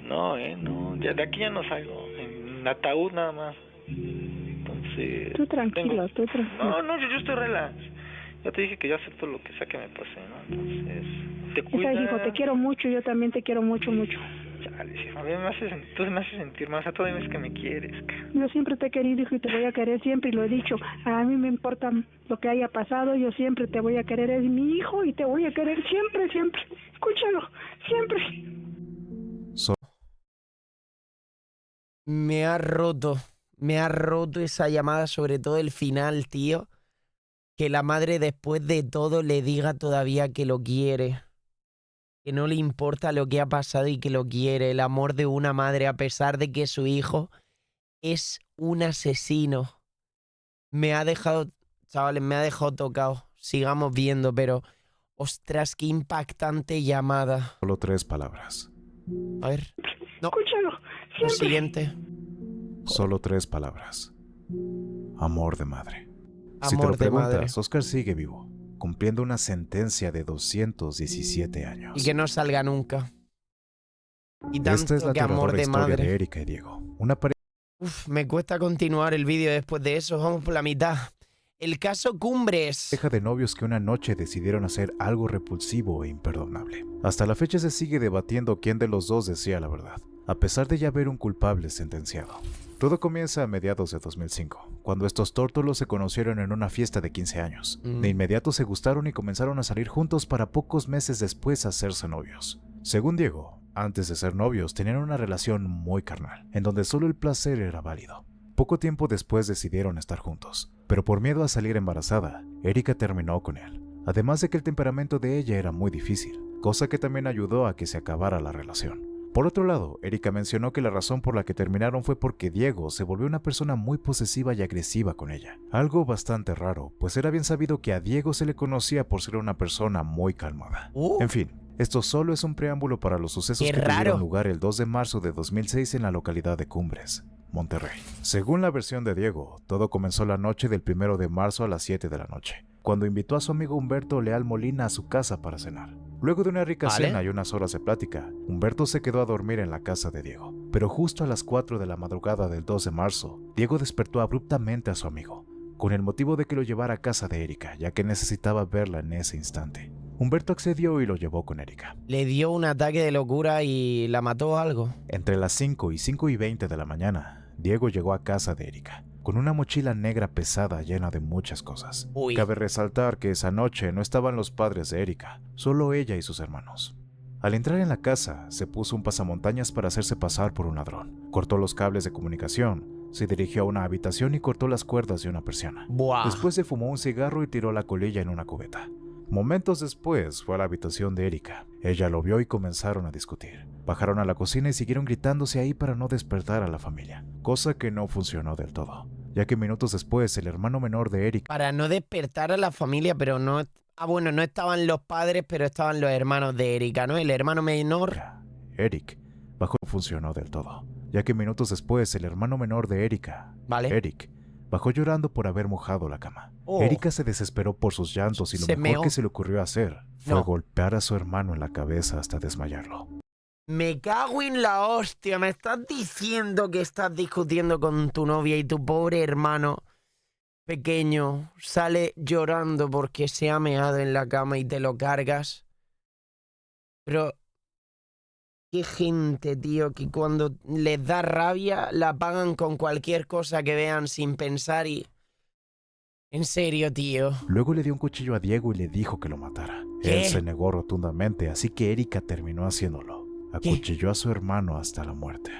No, ya de aquí ya no salgo, en ataúd nada más. Entonces... Tú tranquilo, tú tranquilo. No, yo estoy relax. Ya te dije que yo acepto lo que sea que me pase, ¿no? Entonces, te Ya cuidas. sabes, hijo, te quiero mucho, yo también te quiero mucho, mucho. Chale, hijo, a mí tú me haces sentir más, a todas veces que me quieres. Yo siempre te he querido, hijo, y te voy a querer siempre, y lo he dicho. A mí me importa lo que haya pasado, yo siempre te voy a querer, es mi hijo, y te voy a querer siempre, siempre. Escúchalo, siempre. Me ha roto esa llamada, sobre todo el final, tío. Que la madre después de todo le diga todavía que lo quiere. Que no le importa lo que ha pasado y que lo quiere. El amor de una madre a pesar de que su hijo es un asesino. Me ha dejado, chavales, me ha dejado tocado. Sigamos viendo, pero... Ostras, qué impactante llamada. Solo 3 palabras. A ver. No. Escúchalo. Lo Siempre. siguiente. Solo 3 palabras. Amor de madre. Si te Amor lo de madre. preguntas, Oscar sigue vivo, cumpliendo una sentencia de 217 años. Y que no salga nunca. Y tanto Esta es la que amor aterradora de historia madre. de Erika y Diego. Una pareja Uf, me cuesta continuar el vídeo después de eso. Vamos por la mitad. El caso Cumbres. de novios que una noche decidieron hacer algo repulsivo e imperdonable. Hasta la fecha se sigue debatiendo quién de los dos decía la verdad, a pesar de ya haber un culpable sentenciado. Todo comienza a mediados de 2005, cuando estos tórtolos se conocieron en una fiesta de 15 años. De inmediato se gustaron y comenzaron a salir juntos para pocos meses después hacerse novios. Según Diego, antes de ser novios tenían una relación muy carnal, en donde solo el placer era válido. Poco tiempo después decidieron estar juntos, pero por miedo a salir embarazada, Erika terminó con él. Además de que el temperamento de ella era muy difícil, cosa que también ayudó a que se acabara la relación. Por otro lado, Erika mencionó que la razón por la que terminaron fue porque Diego se volvió una persona muy posesiva y agresiva con ella. Algo bastante raro, pues era bien sabido que a Diego se le conocía por ser una persona muy calmada. En fin, esto solo es un preámbulo para los sucesos ¡Qué que raro! tuvieron lugar el 2 de marzo de 2006 en la localidad de Cumbres, Monterrey. Según la versión de Diego, todo comenzó la noche del 1 de marzo a las 7 de la noche, cuando invitó a su amigo Humberto Leal Molina a su casa para cenar. Luego de una rica cena y unas horas de plática, Humberto se quedó a dormir en la casa de Diego. Pero justo a las 4 de la madrugada del 2 de marzo, Diego despertó abruptamente a su amigo, con el motivo de que lo llevara a casa de Erika, ya que necesitaba verla en ese instante. Humberto accedió y lo llevó con Erika. Le dio un ataque de locura y la mató o algo. Entre las 5 y 5:20 de la mañana, Diego llegó a casa de Erika, con una mochila negra pesada llena de muchas cosas. Uy. Cabe resaltar que esa noche no estaban los padres de Erika, solo ella y sus hermanos. Al entrar en la casa, se puso un pasamontañas para hacerse pasar por un ladrón. Cortó los cables de comunicación, se dirigió a una habitación y cortó las cuerdas de una persiana. Buah. Después se fumó un cigarro y tiró la colilla en una cubeta. Momentos después fue a la habitación de Erika. Ella lo vio y comenzaron a discutir. Bajaron a la cocina y siguieron gritándose ahí para no despertar a la familia, cosa que no funcionó del todo, ya que minutos después el hermano menor de Erika, Para no despertar a la familia, pero no... Ah, bueno, no estaban los padres, pero estaban los hermanos de Erika, ¿no? El hermano menor... Eric, bajó no funcionó del todo, ya que minutos después el hermano menor de Erika, Vale. Eric, bajó llorando por haber mojado la cama. Oh. Erika se desesperó por sus llantos y lo Se mejor meó. que se le ocurrió hacer fue No. golpear a su hermano en la cabeza hasta desmayarlo. Me cago en la hostia, me estás diciendo que estás discutiendo con tu novia y tu pobre hermano pequeño sale llorando porque se ha meado en la cama y te lo cargas. Pero qué gente, tío, que cuando les da rabia la pagan con cualquier cosa que vean sin pensar y... En serio, tío. Luego le dio un cuchillo a Diego y le dijo que lo matara. ¿Qué? Él se negó rotundamente, así que Erika terminó haciéndolo. Acuchilló a su hermano hasta la muerte.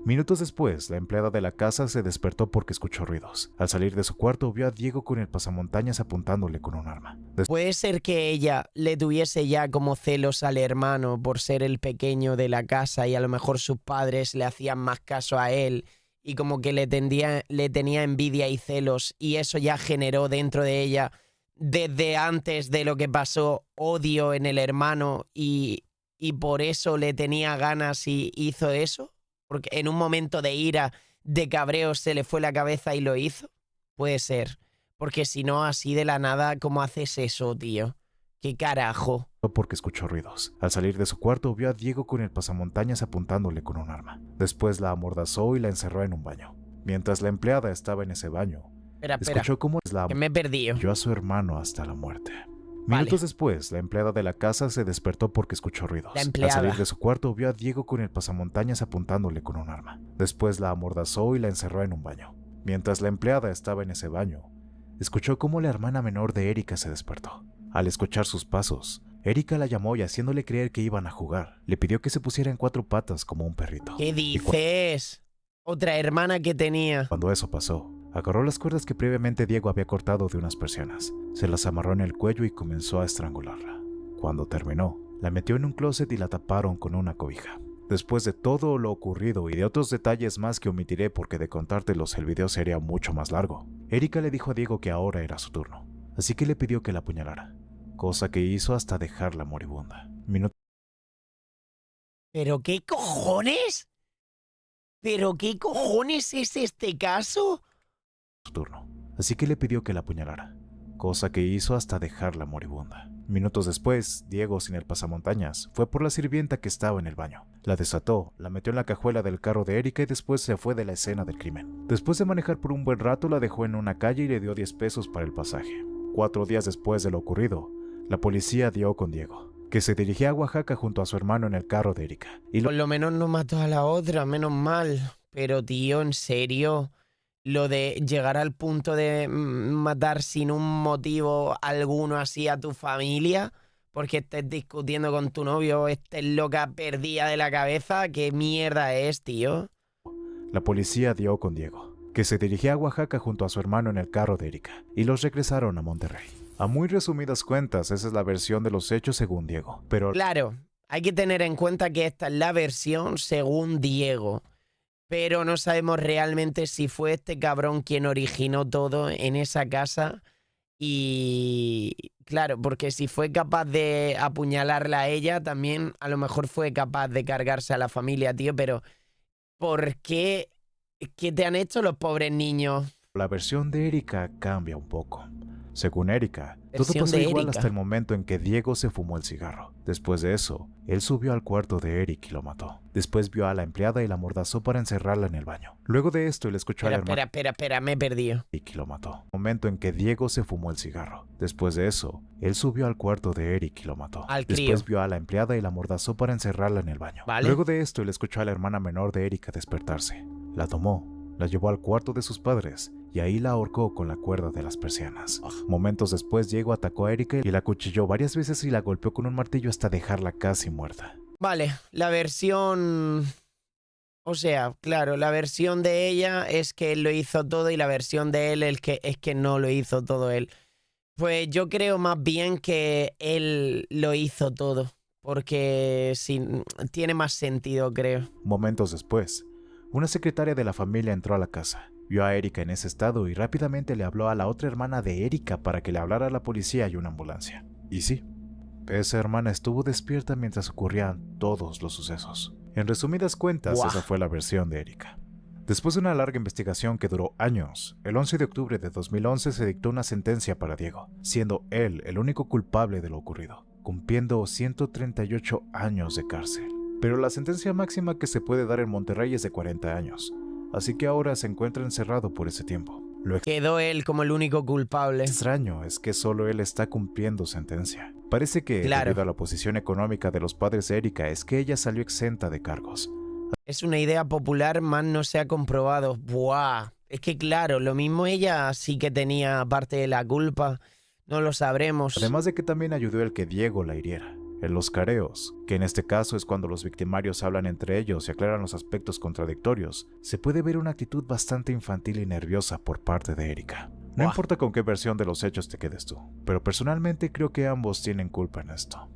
Minutos después, la empleada de la casa se despertó porque escuchó ruidos. Al salir de su cuarto, vio a Diego con el pasamontañas apuntándole con un arma. Puede ser que ella le tuviese ya como celos al hermano por ser el pequeño de la casa y a lo mejor sus padres le hacían más caso a él y como que le tenía envidia y celos y eso ya generó dentro de ella, desde antes de lo que pasó, odio en el hermano y por eso le tenía ganas y hizo eso. Porque en un momento de ira, de cabreo, se le fue la cabeza y lo hizo. Puede ser. Porque si no, así de la nada, ¿cómo haces eso, tío? ¿Qué carajo? Porque escuchó ruidos. Al salir de su cuarto, vio a Diego con el pasamontañas apuntándole con un arma. Después la amordazó y la encerró en un baño. Mientras la empleada estaba en ese baño, Espera, escuchó cómo la que me he perdido. acuchilló a su hermano hasta la muerte. Minutos después, la empleada de la casa se despertó porque escuchó ruidos. La Al empleada. salir de su cuarto, vio a Diego con el pasamontañas apuntándole con un arma. Después la amordazó y la encerró en un baño. Mientras la empleada estaba en ese baño, escuchó cómo la hermana menor de Erika se despertó. Al escuchar sus pasos, Erika la llamó y haciéndole creer que iban a jugar, le pidió que se pusiera en 4 patas como un perrito. ¿Qué dices? Otra hermana que tenía. Cuando eso pasó, agarró las cuerdas que previamente Diego había cortado de unas persianas, se las amarró en el cuello y comenzó a estrangularla. Cuando terminó, la metió en un closet y la taparon con una cobija. Después de todo lo ocurrido y de otros detalles más que omitiré porque de contártelos el video sería mucho más largo, Erika le dijo a Diego que ahora era su turno, así que le pidió que la apuñalara, cosa que hizo hasta dejarla moribunda. ¿Pero qué cojones? ¿Pero qué cojones es este caso? Su turno, así que le pidió que la apuñalara, cosa que hizo hasta dejarla moribunda. Minutos después, Diego, sin el pasamontañas, fue por la sirvienta que estaba en el baño. La desató, la metió en la cajuela del carro de Erika y después se fue de la escena del crimen. Después de manejar por un buen rato, la dejó en una calle y le dio 10 pesos para el pasaje. 4 días después de lo ocurrido, la policía dio con Diego, que se dirigía a Oaxaca junto a su hermano en el carro de Erika. Y Por lo menos no mató a la otra, menos mal. Pero tío, en serio, lo de llegar al punto de matar sin un motivo alguno así a tu familia, porque estés discutiendo con tu novio o estés loca perdida de la cabeza, ¿qué mierda es, tío? la policía dio con Diego, que se dirigía a Oaxaca junto a su hermano en el carro de Erika, y los regresaron a Monterrey. A muy resumidas cuentas, esa es la versión de los hechos según Diego, pero Claro, hay que tener en cuenta que esta es la versión según Diego, pero no sabemos realmente si fue este cabrón quien originó todo en esa casa. Y claro, porque si fue capaz de apuñalarla a ella, también a lo mejor fue capaz de cargarse a la familia, tío. Pero ¿por qué? ¿Qué te han hecho los pobres niños? la versión de Erika cambia un poco. Según Erika, todo Versión pasó de igual Erika. hasta el momento en que Diego se fumó el cigarro. Después de eso, él subió al cuarto de Eric y lo mató. Después vio a la empleada y la amordazó para encerrarla en el baño. Luego de esto, él escuchó a la hermana Espera, me he perdido. Eric y lo mató. Momento en que Diego se fumó el cigarro. Después de eso, él subió al cuarto de Eric y lo mató. Al crío. Después vio a la empleada y la amordazó para encerrarla en el baño. Vale. Luego de esto, él escuchó a la hermana menor de Erika despertarse. La tomó, la llevó al cuarto de sus padres y ahí la ahorcó con la cuerda de las persianas. Momentos después, Diego atacó a Erika y la acuchilló varias veces y la golpeó con un martillo hasta dejarla casi muerta. Vale, la versión... O sea, claro, la versión de ella es que él lo hizo todo y la versión de él es que no lo hizo todo él. Pues yo creo más bien que él lo hizo todo, porque sí, tiene más sentido, creo. Momentos después, una secretaria de la familia entró a la casa, vio a Erika en ese estado y rápidamente le habló a la otra hermana de Erika para que le hablara a la policía y una ambulancia. Y sí, esa hermana estuvo despierta mientras ocurrían todos los sucesos. En resumidas cuentas, Buah. esa fue la versión de Erika. Después de una larga investigación que duró años, el 11 de octubre de 2011 se dictó una sentencia para Diego, siendo él el único culpable de lo ocurrido, cumpliendo 138 años de cárcel. Pero la sentencia máxima que se puede dar en Monterrey es de 40 años, así que ahora se encuentra encerrado por ese tiempo. Lo Quedó él como el único culpable. extraño es que solo él está cumpliendo sentencia. Parece que, Claro. debido a la posición económica de los padres de Erika, es que ella salió exenta de cargos. Es una idea popular, más no se ha comprobado. Buah. Es que claro, lo mismo ella sí que tenía parte de la culpa. No lo sabremos. Además de que también ayudó el que Diego la hiriera. En los careos, que en este caso es cuando los victimarios hablan entre ellos y aclaran los aspectos contradictorios, se puede ver una actitud bastante infantil y nerviosa por parte de Erika. No Buah. importa con qué versión de los hechos te quedes tú, pero personalmente creo que ambos tienen culpa en esto.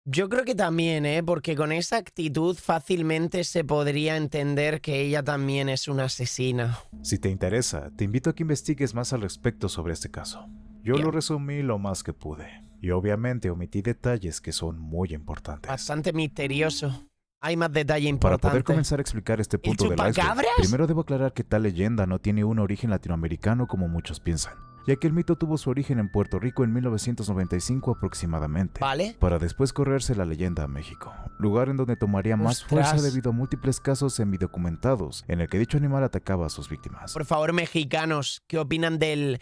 Yo creo que también, porque con esa actitud fácilmente se podría entender que ella también es una asesina. Si te interesa, te invito a que investigues más al respecto sobre este caso. Yo Bien. lo resumí lo más que pude, y obviamente omití detalles que son muy importantes. Bastante misterioso. Hay más detalle Para importante. poder comenzar a explicar este punto del iceberg, chupacabras? primero debo aclarar que tal leyenda no tiene un origen latinoamericano como muchos piensan, ya que el mito tuvo su origen en Puerto Rico en 1995 aproximadamente, ¿Vale? para después correrse la leyenda a México, lugar en donde tomaría más Ostras. fuerza debido a múltiples casos semidocumentados en el que dicho animal atacaba a sus víctimas. Por favor, mexicanos, ¿qué opinan del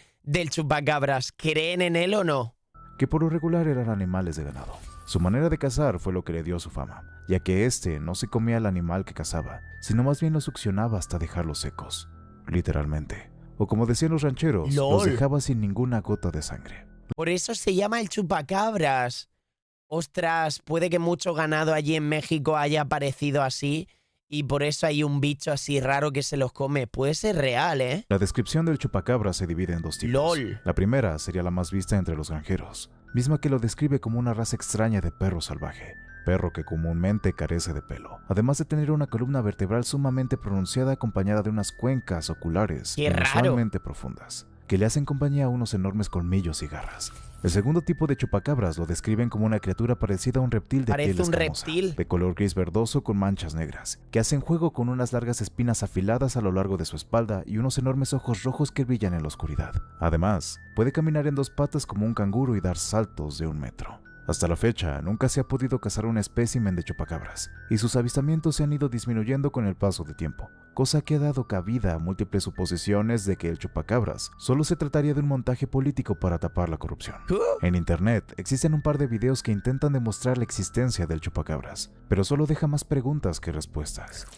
chupacabras? ¿Creen en él o no? Que por lo regular eran animales de ganado. Su manera de cazar fue lo que le dio su fama, ya que este no se comía al animal que cazaba, sino más bien lo succionaba hasta dejarlos secos, literalmente. O como decían los rancheros, los ¡Lol! dejaba sin ninguna gota de sangre. Por eso se llama el chupacabras. Ostras, puede que mucho ganado allí en México haya aparecido así y por eso hay un bicho así raro que se los come. Puede ser real, ¿eh? La descripción del chupacabra se divide en dos tipos. ¡Lol! La primera sería la más vista entre los granjeros, misma que lo describe como una raza extraña de perro salvaje, perro que comúnmente carece de pelo, además de tener una columna vertebral sumamente pronunciada acompañada de unas cuencas oculares ¡Qué raro! inusualmente profundas, que le hacen compañía a unos enormes colmillos y garras. El segundo tipo de chupacabras lo describen como una criatura parecida a un reptil de piel escamosa, de color gris verdoso con manchas negras, que hacen juego con unas largas espinas afiladas a lo largo de su espalda y unos enormes ojos rojos que brillan en la oscuridad. Además, puede caminar en dos patas como un canguro y dar saltos de 1 metro. Hasta la fecha, nunca se ha podido cazar un espécimen de chupacabras, y sus avistamientos se han ido disminuyendo con el paso del tiempo, cosa que ha dado cabida a múltiples suposiciones de que el chupacabras solo se trataría de un montaje político para tapar la corrupción. En internet existen un par de videos que intentan demostrar la existencia del chupacabras, pero solo deja más preguntas que respuestas.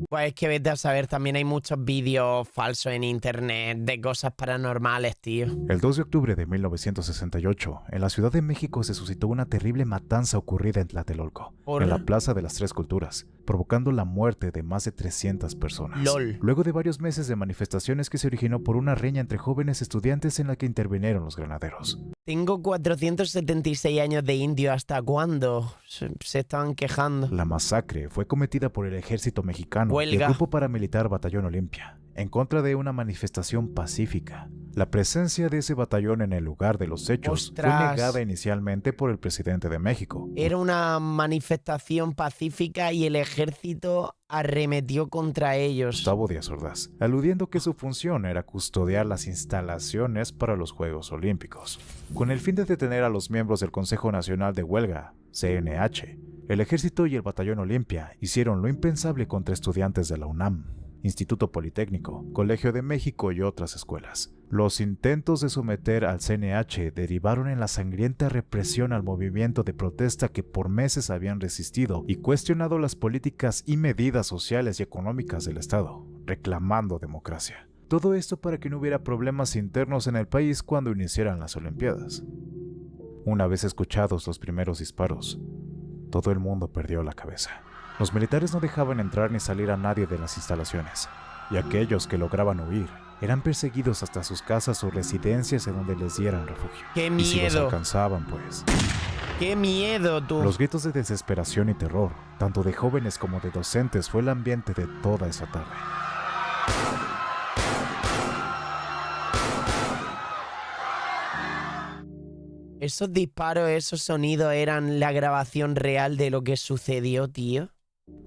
Pues es que vete a saber, también hay muchos vídeos falsos en internet de cosas paranormales, tío. El 2 de octubre de 1968, en la Ciudad de México se suscitó una terrible matanza ocurrida en Tlatelolco, en la Plaza de las Tres Culturas, provocando la muerte de más de 300 personas. LOL. Luego de varios meses de manifestaciones que se originó por una riña entre jóvenes estudiantes en la que intervinieron los granaderos. Tengo 476 años de indio, ¿hasta cuándo? Se estaban quejando. La masacre fue cometida por el ejército mexicano y el grupo paramilitar Batallón Olimpia, en contra de una manifestación pacífica. La presencia de ese batallón en el lugar de los hechos fue negada inicialmente por el presidente de México. Era una manifestación pacífica y el ejército arremetió contra ellos. Gustavo Díaz Ordaz, aludiendo que su función era custodiar las instalaciones para los Juegos Olímpicos. Con el fin de detener a los miembros del Consejo Nacional de Huelga, CNH, el ejército y el Batallón Olimpia hicieron lo impensable contra estudiantes de la UNAM, Instituto Politécnico, Colegio de México y otras escuelas. Los intentos de someter al CNH derivaron en la sangrienta represión al movimiento de protesta que por meses habían resistido y cuestionado las políticas y medidas sociales y económicas del Estado, reclamando democracia. Todo esto para que no hubiera problemas internos en el país cuando iniciaran las Olimpiadas. Una vez escuchados los primeros disparos, todo el mundo perdió la cabeza. Los militares no dejaban entrar ni salir a nadie de las instalaciones, y aquellos que lograban huir eran perseguidos hasta sus casas o residencias en donde les dieran refugio. ¡Qué miedo! Y si los alcanzaban, pues... ¡Qué miedo, tú! Los gritos de desesperación y terror, tanto de jóvenes como de docentes, fue el ambiente de toda esa tarde. ¿Esos disparos, esos sonidos eran la grabación real de lo que sucedió, tío?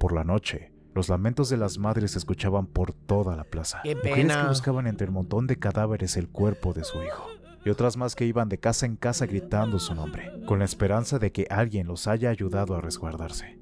Por la noche, los lamentos de las madres se escuchaban por toda la plaza. ¡Qué pena! Mujeres que buscaban entre el montón de cadáveres el cuerpo de su hijo, y otras más que iban de casa en casa gritando su nombre, con la esperanza de que alguien los haya ayudado a resguardarse.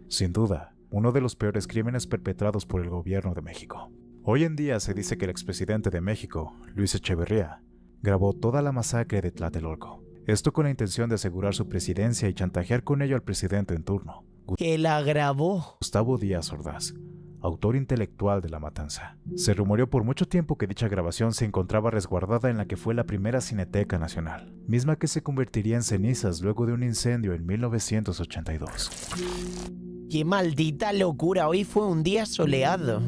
Sin duda, uno de los peores crímenes perpetrados por el gobierno de México. Hoy en día se dice que el expresidente de México, Luis Echeverría, grabó toda la masacre de Tlatelolco. Esto con la intención de asegurar su presidencia y chantajear con ello al presidente en turno, ¡Que la grabó! Gustavo Díaz Ordaz, autor intelectual de la matanza. Se rumoreó por mucho tiempo que dicha grabación se encontraba resguardada en la que fue la primera Cineteca Nacional, misma que se convertiría en cenizas luego de un incendio en 1982. ¡Qué maldita locura! Hoy fue un día soleado.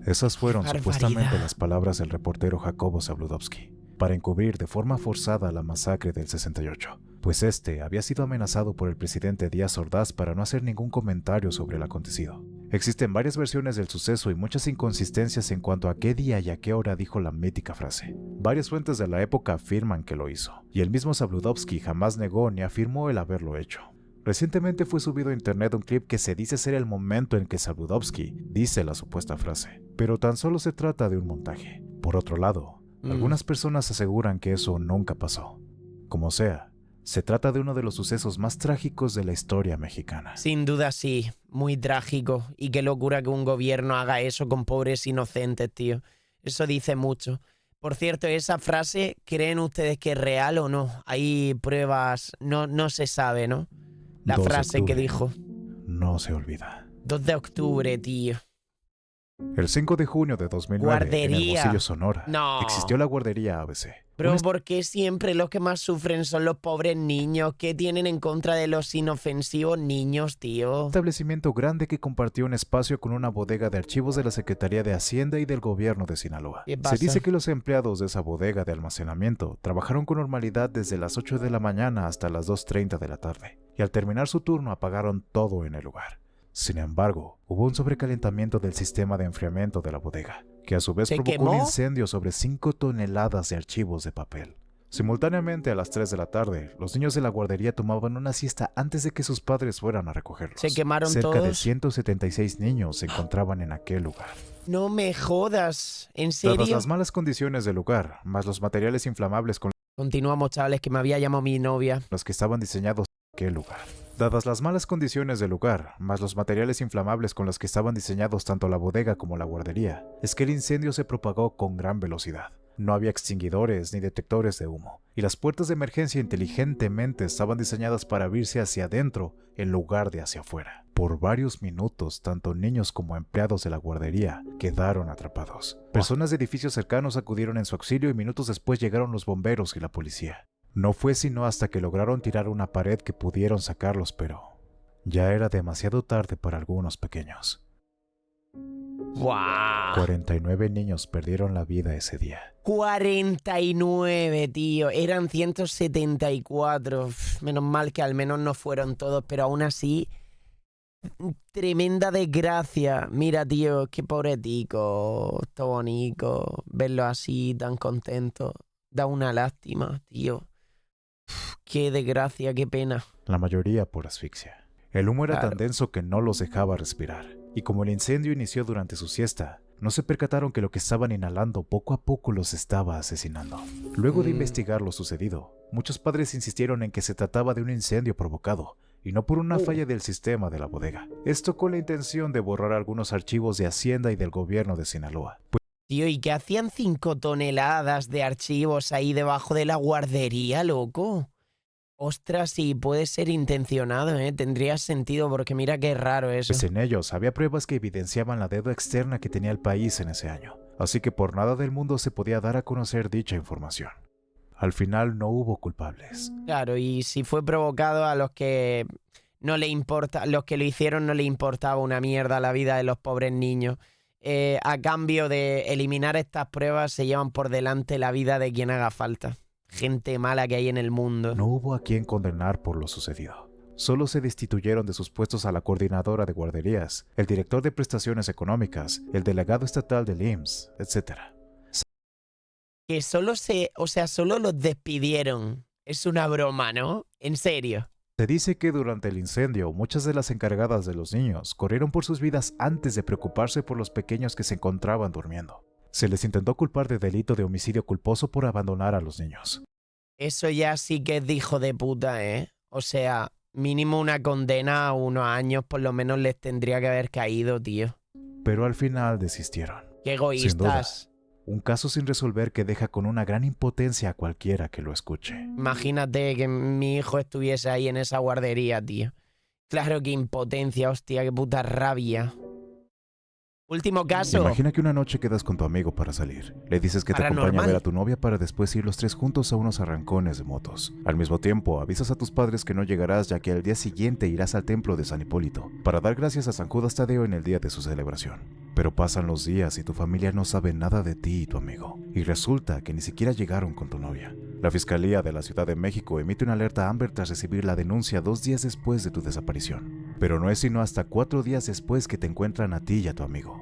Esas fueron supuestamente las palabras del reportero Jacobo Zabludovsky para encubrir de forma forzada la masacre del 68, pues este había sido amenazado por el presidente Díaz Ordaz para no hacer ningún comentario sobre el acontecido. Existen varias versiones del suceso y muchas inconsistencias en cuanto a qué día y a qué hora dijo la mítica frase. Varias fuentes de la época afirman que lo hizo, y el mismo Zabludovsky jamás negó ni afirmó el haberlo hecho. Recientemente fue subido a internet un clip que se dice ser el momento en que Zabludovsky dice la supuesta frase, pero tan solo se trata de un montaje. Por otro lado, algunas personas aseguran que eso nunca pasó. Como sea, se trata de uno de los sucesos más trágicos de la historia mexicana. Sin duda sí, muy trágico. Y qué locura que un gobierno haga eso con pobres inocentes, tío. Eso dice mucho. Por cierto, esa frase, ¿creen ustedes que es real o no? Hay pruebas, no se sabe, ¿no? La frase que dijo. No se olvida. 2 de octubre, tío. El 5 de junio de 2009, en Hermosillo, Sonora, existió la guardería ABC. Pero ¿por qué siempre los que más sufren son los pobres niños? ¿Qué tienen en contra de los inofensivos niños, tío? Un establecimiento grande que compartió un espacio con una bodega de archivos de la Secretaría de Hacienda y del Gobierno de Sinaloa. Se dice que los empleados de esa bodega de almacenamiento trabajaron con normalidad desde las 8 de la mañana hasta las 2:30 de la tarde, y al terminar su turno apagaron todo en el lugar. Sin embargo, hubo un sobrecalentamiento del sistema de enfriamiento de la bodega, que a su vez ¿Se provocó un quemó? incendio sobre 5 toneladas de archivos de papel. Simultáneamente, a las 3 de la tarde, los niños de la guardería tomaban una siesta antes de que sus padres fueran a recogerlos. ¿Se quemaron Cerca de todos? 176 niños se encontraban en aquel lugar. No me jodas. ¿En Dadas serio? las malas condiciones del lugar, más los materiales inflamables con Continuamos, chavales, que me había llamado mi novia. los que estaban diseñados para aquel lugar. Dadas las malas condiciones del lugar, más los materiales inflamables con los que estaban diseñados tanto la bodega como la guardería, es que el incendio se propagó con gran velocidad. No había extinguidores ni detectores de humo, y las puertas de emergencia inteligentemente estaban diseñadas para abrirse hacia adentro en lugar de hacia afuera. Por varios minutos, tanto niños como empleados de la guardería quedaron atrapados. Personas de edificios cercanos acudieron en su auxilio y minutos después llegaron los bomberos y la policía. No fue sino hasta que lograron tirar una pared que pudieron sacarlos, pero ya era demasiado tarde para algunos pequeños. ¡Guau! 49 niños perdieron la vida ese día. 49, tío. Eran 174. Uf, menos mal que al menos no fueron todos, pero aún así, tremenda desgracia. Mira, tío, qué pobretico, bonito. Verlo así, tan contento. Da una lástima, tío. Uf, qué desgracia, qué pena. La mayoría por asfixia. El humo era Claro. tan denso que no los dejaba respirar, y como el incendio inició durante su siesta, no se percataron que lo que estaban inhalando poco a poco los estaba asesinando. Luego de investigar lo sucedido, muchos padres insistieron en que se trataba de un incendio provocado, y no por una falla del sistema de la bodega. Esto con la intención de borrar algunos archivos de Hacienda y del gobierno de Sinaloa. Tío, ¿y qué hacían 5 toneladas de archivos ahí debajo de la guardería, loco? Ostras, sí, puede ser intencionado, ¿eh? Tendría sentido porque mira qué raro eso. Pues en ellos había pruebas que evidenciaban la deuda externa que tenía el país en ese año, así que por nada del mundo se podía dar a conocer dicha información. Al final no hubo culpables. Claro, y si fue provocado a los que no le importa, los que lo hicieron no le importaba una mierda la vida de los pobres niños. A cambio de eliminar estas pruebas se llevan por delante la vida de quien haga falta. Gente mala que hay en el mundo. No hubo a quien condenar por lo sucedido. Solo se destituyeron de sus puestos a la coordinadora de guarderías, el director de prestaciones económicas, el delegado estatal del IMSS, etc. Que solo solo los despidieron. Es una broma, ¿no? En serio. Se dice que durante el incendio, muchas de las encargadas de los niños corrieron por sus vidas antes de preocuparse por los pequeños que se encontraban durmiendo. Se les intentó culpar de delito de homicidio culposo por abandonar a los niños. Eso ya sí que es de hijo de puta, ¿eh? O sea, mínimo una condena a unos años por lo menos les tendría que haber caído, tío. Pero al final desistieron. Qué Sin duda, egoístas. un caso sin resolver que deja con una gran impotencia a cualquiera que lo escuche. Imagínate que mi hijo estuviese ahí en esa guardería, tío. Claro que impotencia, hostia, qué puta rabia. Último caso. Imagina que una noche quedas con tu amigo para salir. Le dices que te acompaña a Paranormal. ver a tu novia para después ir los tres juntos a unos arrancones de motos. Al mismo tiempo, avisas a tus padres que no llegarás ya que al día siguiente irás al templo de San Hipólito para dar gracias a San Judas Tadeo en el día de su celebración. Pero pasan los días y tu familia no sabe nada de ti y tu amigo. Y resulta que ni siquiera llegaron con tu novia. La Fiscalía de la Ciudad de México emite una alerta Amber tras recibir la denuncia 2 días después de tu desaparición. Pero no es sino hasta 4 días después que te encuentran a ti y a tu amigo.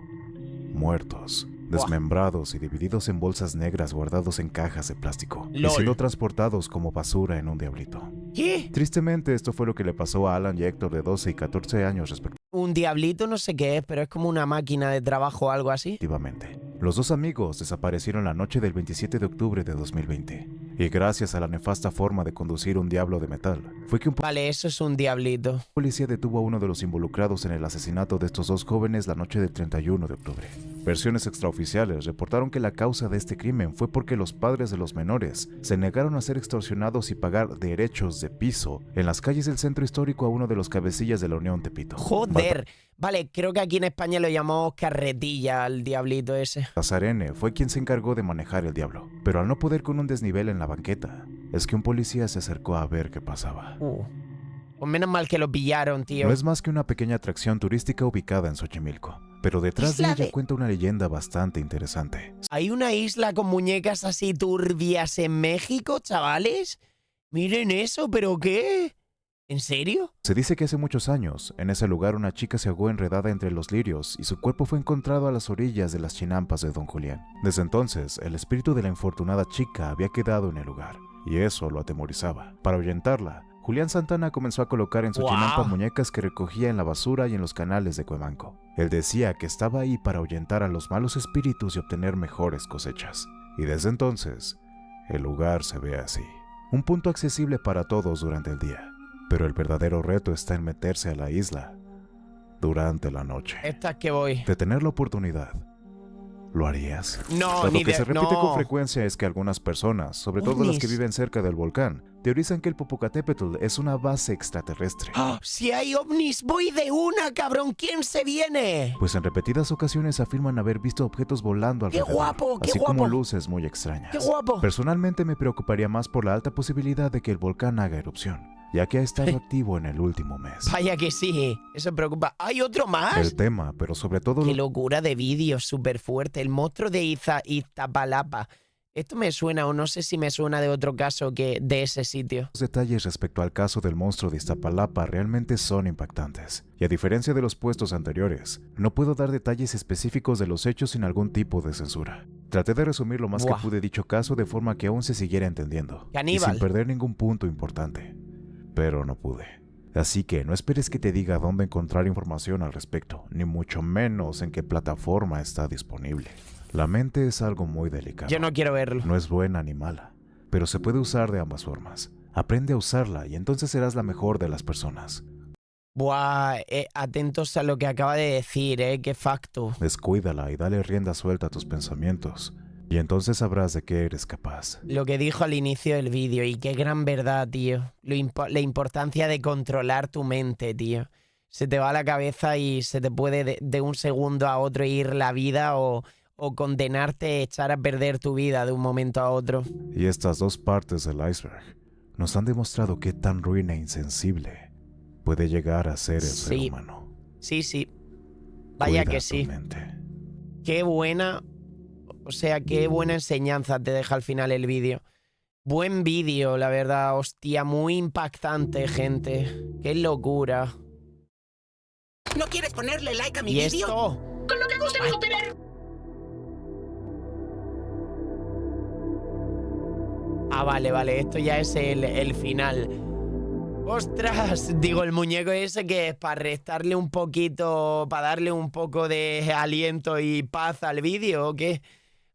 Muertos, desmembrados y divididos en bolsas negras guardados en cajas de plástico. Y LOL. siendo transportados como basura en un diablito. ¿Qué? Tristemente, esto fue lo que le pasó a Alan y Héctor de 12 y 14 años Un diablito no sé qué es, pero es como una máquina de trabajo o algo así. respectivamente. Los dos amigos desaparecieron la noche del 27 de octubre de 2020. Y gracias a la nefasta forma de conducir un diablo de metal, fue que un Vale, eso es un diablito. policía detuvo a uno de los involucrados en el asesinato de estos dos jóvenes la noche del 31 de octubre. Versiones extraoficiales reportaron que la causa de este crimen fue porque los padres de los menores se negaron a ser extorsionados y pagar derechos de piso en las calles del centro histórico a uno de los cabecillas de la Unión Tepito. Joder. Vale, creo que aquí en España lo llamamos carretilla al diablito ese. Lazarene fue quien se encargó de manejar el diablo, pero al no poder con un desnivel en la banqueta, es que un policía se acercó a ver qué pasaba. Pues menos mal que lo pillaron, tío. No es más que una pequeña atracción turística ubicada en Xochimilco, pero detrás de Isla ella de- cuenta una leyenda bastante interesante. Hay una isla con muñecas así turbias en México, chavales. Miren eso, ¿pero qué? ¿En serio? Se dice que hace muchos años, en ese lugar una chica se ahogó enredada entre los lirios y su cuerpo fue encontrado a las orillas de las chinampas de Don Julián. Desde entonces, el espíritu de la infortunada chica había quedado en el lugar, y eso lo atemorizaba. Para ahuyentarla, Julián Santana comenzó a colocar en su chinampa muñecas que recogía en la basura y en los canales de Cuemanco. Él decía que estaba ahí para ahuyentar a los malos espíritus y obtener mejores cosechas. Y desde entonces, el lugar se ve así. Un punto accesible para todos durante el día. Pero el verdadero reto está en meterse a la isla durante la noche. Esta es que voy. De tener la oportunidad, ¿lo harías? No, Lo ni que de... se repite no. con frecuencia es que algunas personas, sobre todo las que viven cerca del volcán, teorizan que el Popocatépetl es una base extraterrestre. ¡Ah! Si hay ovnis, voy de una, cabrón. ¿Quién se viene? Pues en repetidas ocasiones afirman haber visto objetos volando ¡Qué alrededor. guapo, qué así guapo! como luces muy extrañas. ¡Qué guapo! Personalmente me preocuparía más por la alta posibilidad de que el volcán haga erupción, ya que ha estado activo en el último mes. Vaya que sí, eso me preocupa. ¿Hay otro más? El tema, pero sobre todo Qué locura de vídeo, súper fuerte. El monstruo de Iztapalapa. Esto me suena, o no sé si me suena de otro caso que de ese sitio. los detalles respecto al caso del monstruo de Iztapalapa realmente son impactantes. Y a diferencia de los puestos anteriores, no puedo dar detalles específicos de los hechos sin algún tipo de censura. Traté de resumir lo más que pude dicho caso de forma que aún se siguiera entendiendo. Caníbal. Y sin perder ningún punto importante. Pero no pude. Así que no esperes que te diga dónde encontrar información al respecto, ni mucho menos en qué plataforma está disponible. La mente es algo muy delicado. Yo no quiero verlo. No es buena ni mala, pero se puede usar de ambas formas. Aprende a usarla y entonces serás la mejor de las personas. Buah, atentos a lo que acaba de decir, qué facto. Descuídala y dale rienda suelta a tus pensamientos. Y entonces sabrás de qué eres capaz. Lo que dijo al inicio del vídeo, y qué gran verdad, tío. La importancia de controlar tu mente, tío. Se te va a la cabeza y se te puede de un segundo a otro ir la vida o condenarte, echar a perder tu vida de un momento a otro. Y estas dos partes del iceberg nos han demostrado qué tan ruin e insensible puede llegar a ser el ser humano. Sí, sí. Vaya Cuida que tu sí. mente. Qué buena... O sea, qué buena enseñanza te deja al final el vídeo. Buen vídeo, la verdad. Hostia, muy impactante, gente. Qué locura. ¿No quieres ponerle like a mi ¿Y vídeo? esto? Con lo que guste de cooperar. Ah, vale. Esto ya es el final. ¡Ostras! Digo, el muñeco ese que es para restarle un poquito... Para darle un poco de aliento y paz al vídeo, ¿o qué?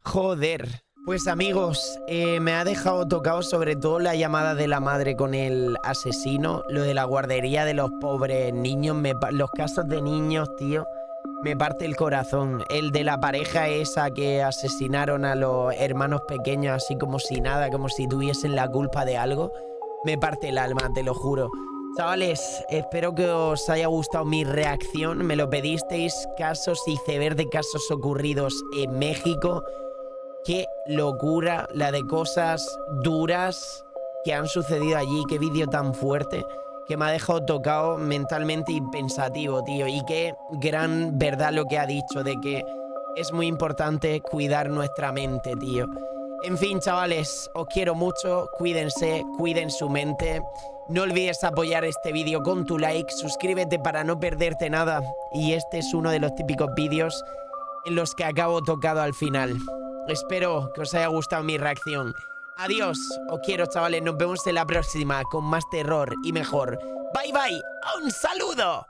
Joder. Pues amigos, me ha dejado tocado sobre todo la llamada de la madre con el asesino, lo de la guardería de los pobres niños, los casos de niños, tío, me parte el corazón. El de la pareja esa que asesinaron a los hermanos pequeños así como si nada, como si tuviesen la culpa de algo, me parte el alma, te lo juro. Chavales, espero que os haya gustado mi reacción, me lo pedisteis, casos iceberg de casos ocurridos en México. Qué locura la de cosas duras que han sucedido allí. Qué vídeo tan fuerte que me ha dejado tocado mentalmente y pensativo, tío. Y qué gran verdad lo que ha dicho de que es muy importante cuidar nuestra mente, tío. En fin, chavales, os quiero mucho. Cuídense, cuiden su mente. No olvides apoyar este vídeo con tu like. Suscríbete para no perderte nada. Y este es uno de los típicos vídeos en los que acabo tocado al final. Espero que os haya gustado mi reacción. Adiós, os quiero, chavales. Nos vemos en la próxima con más terror y mejor. Bye bye, un saludo.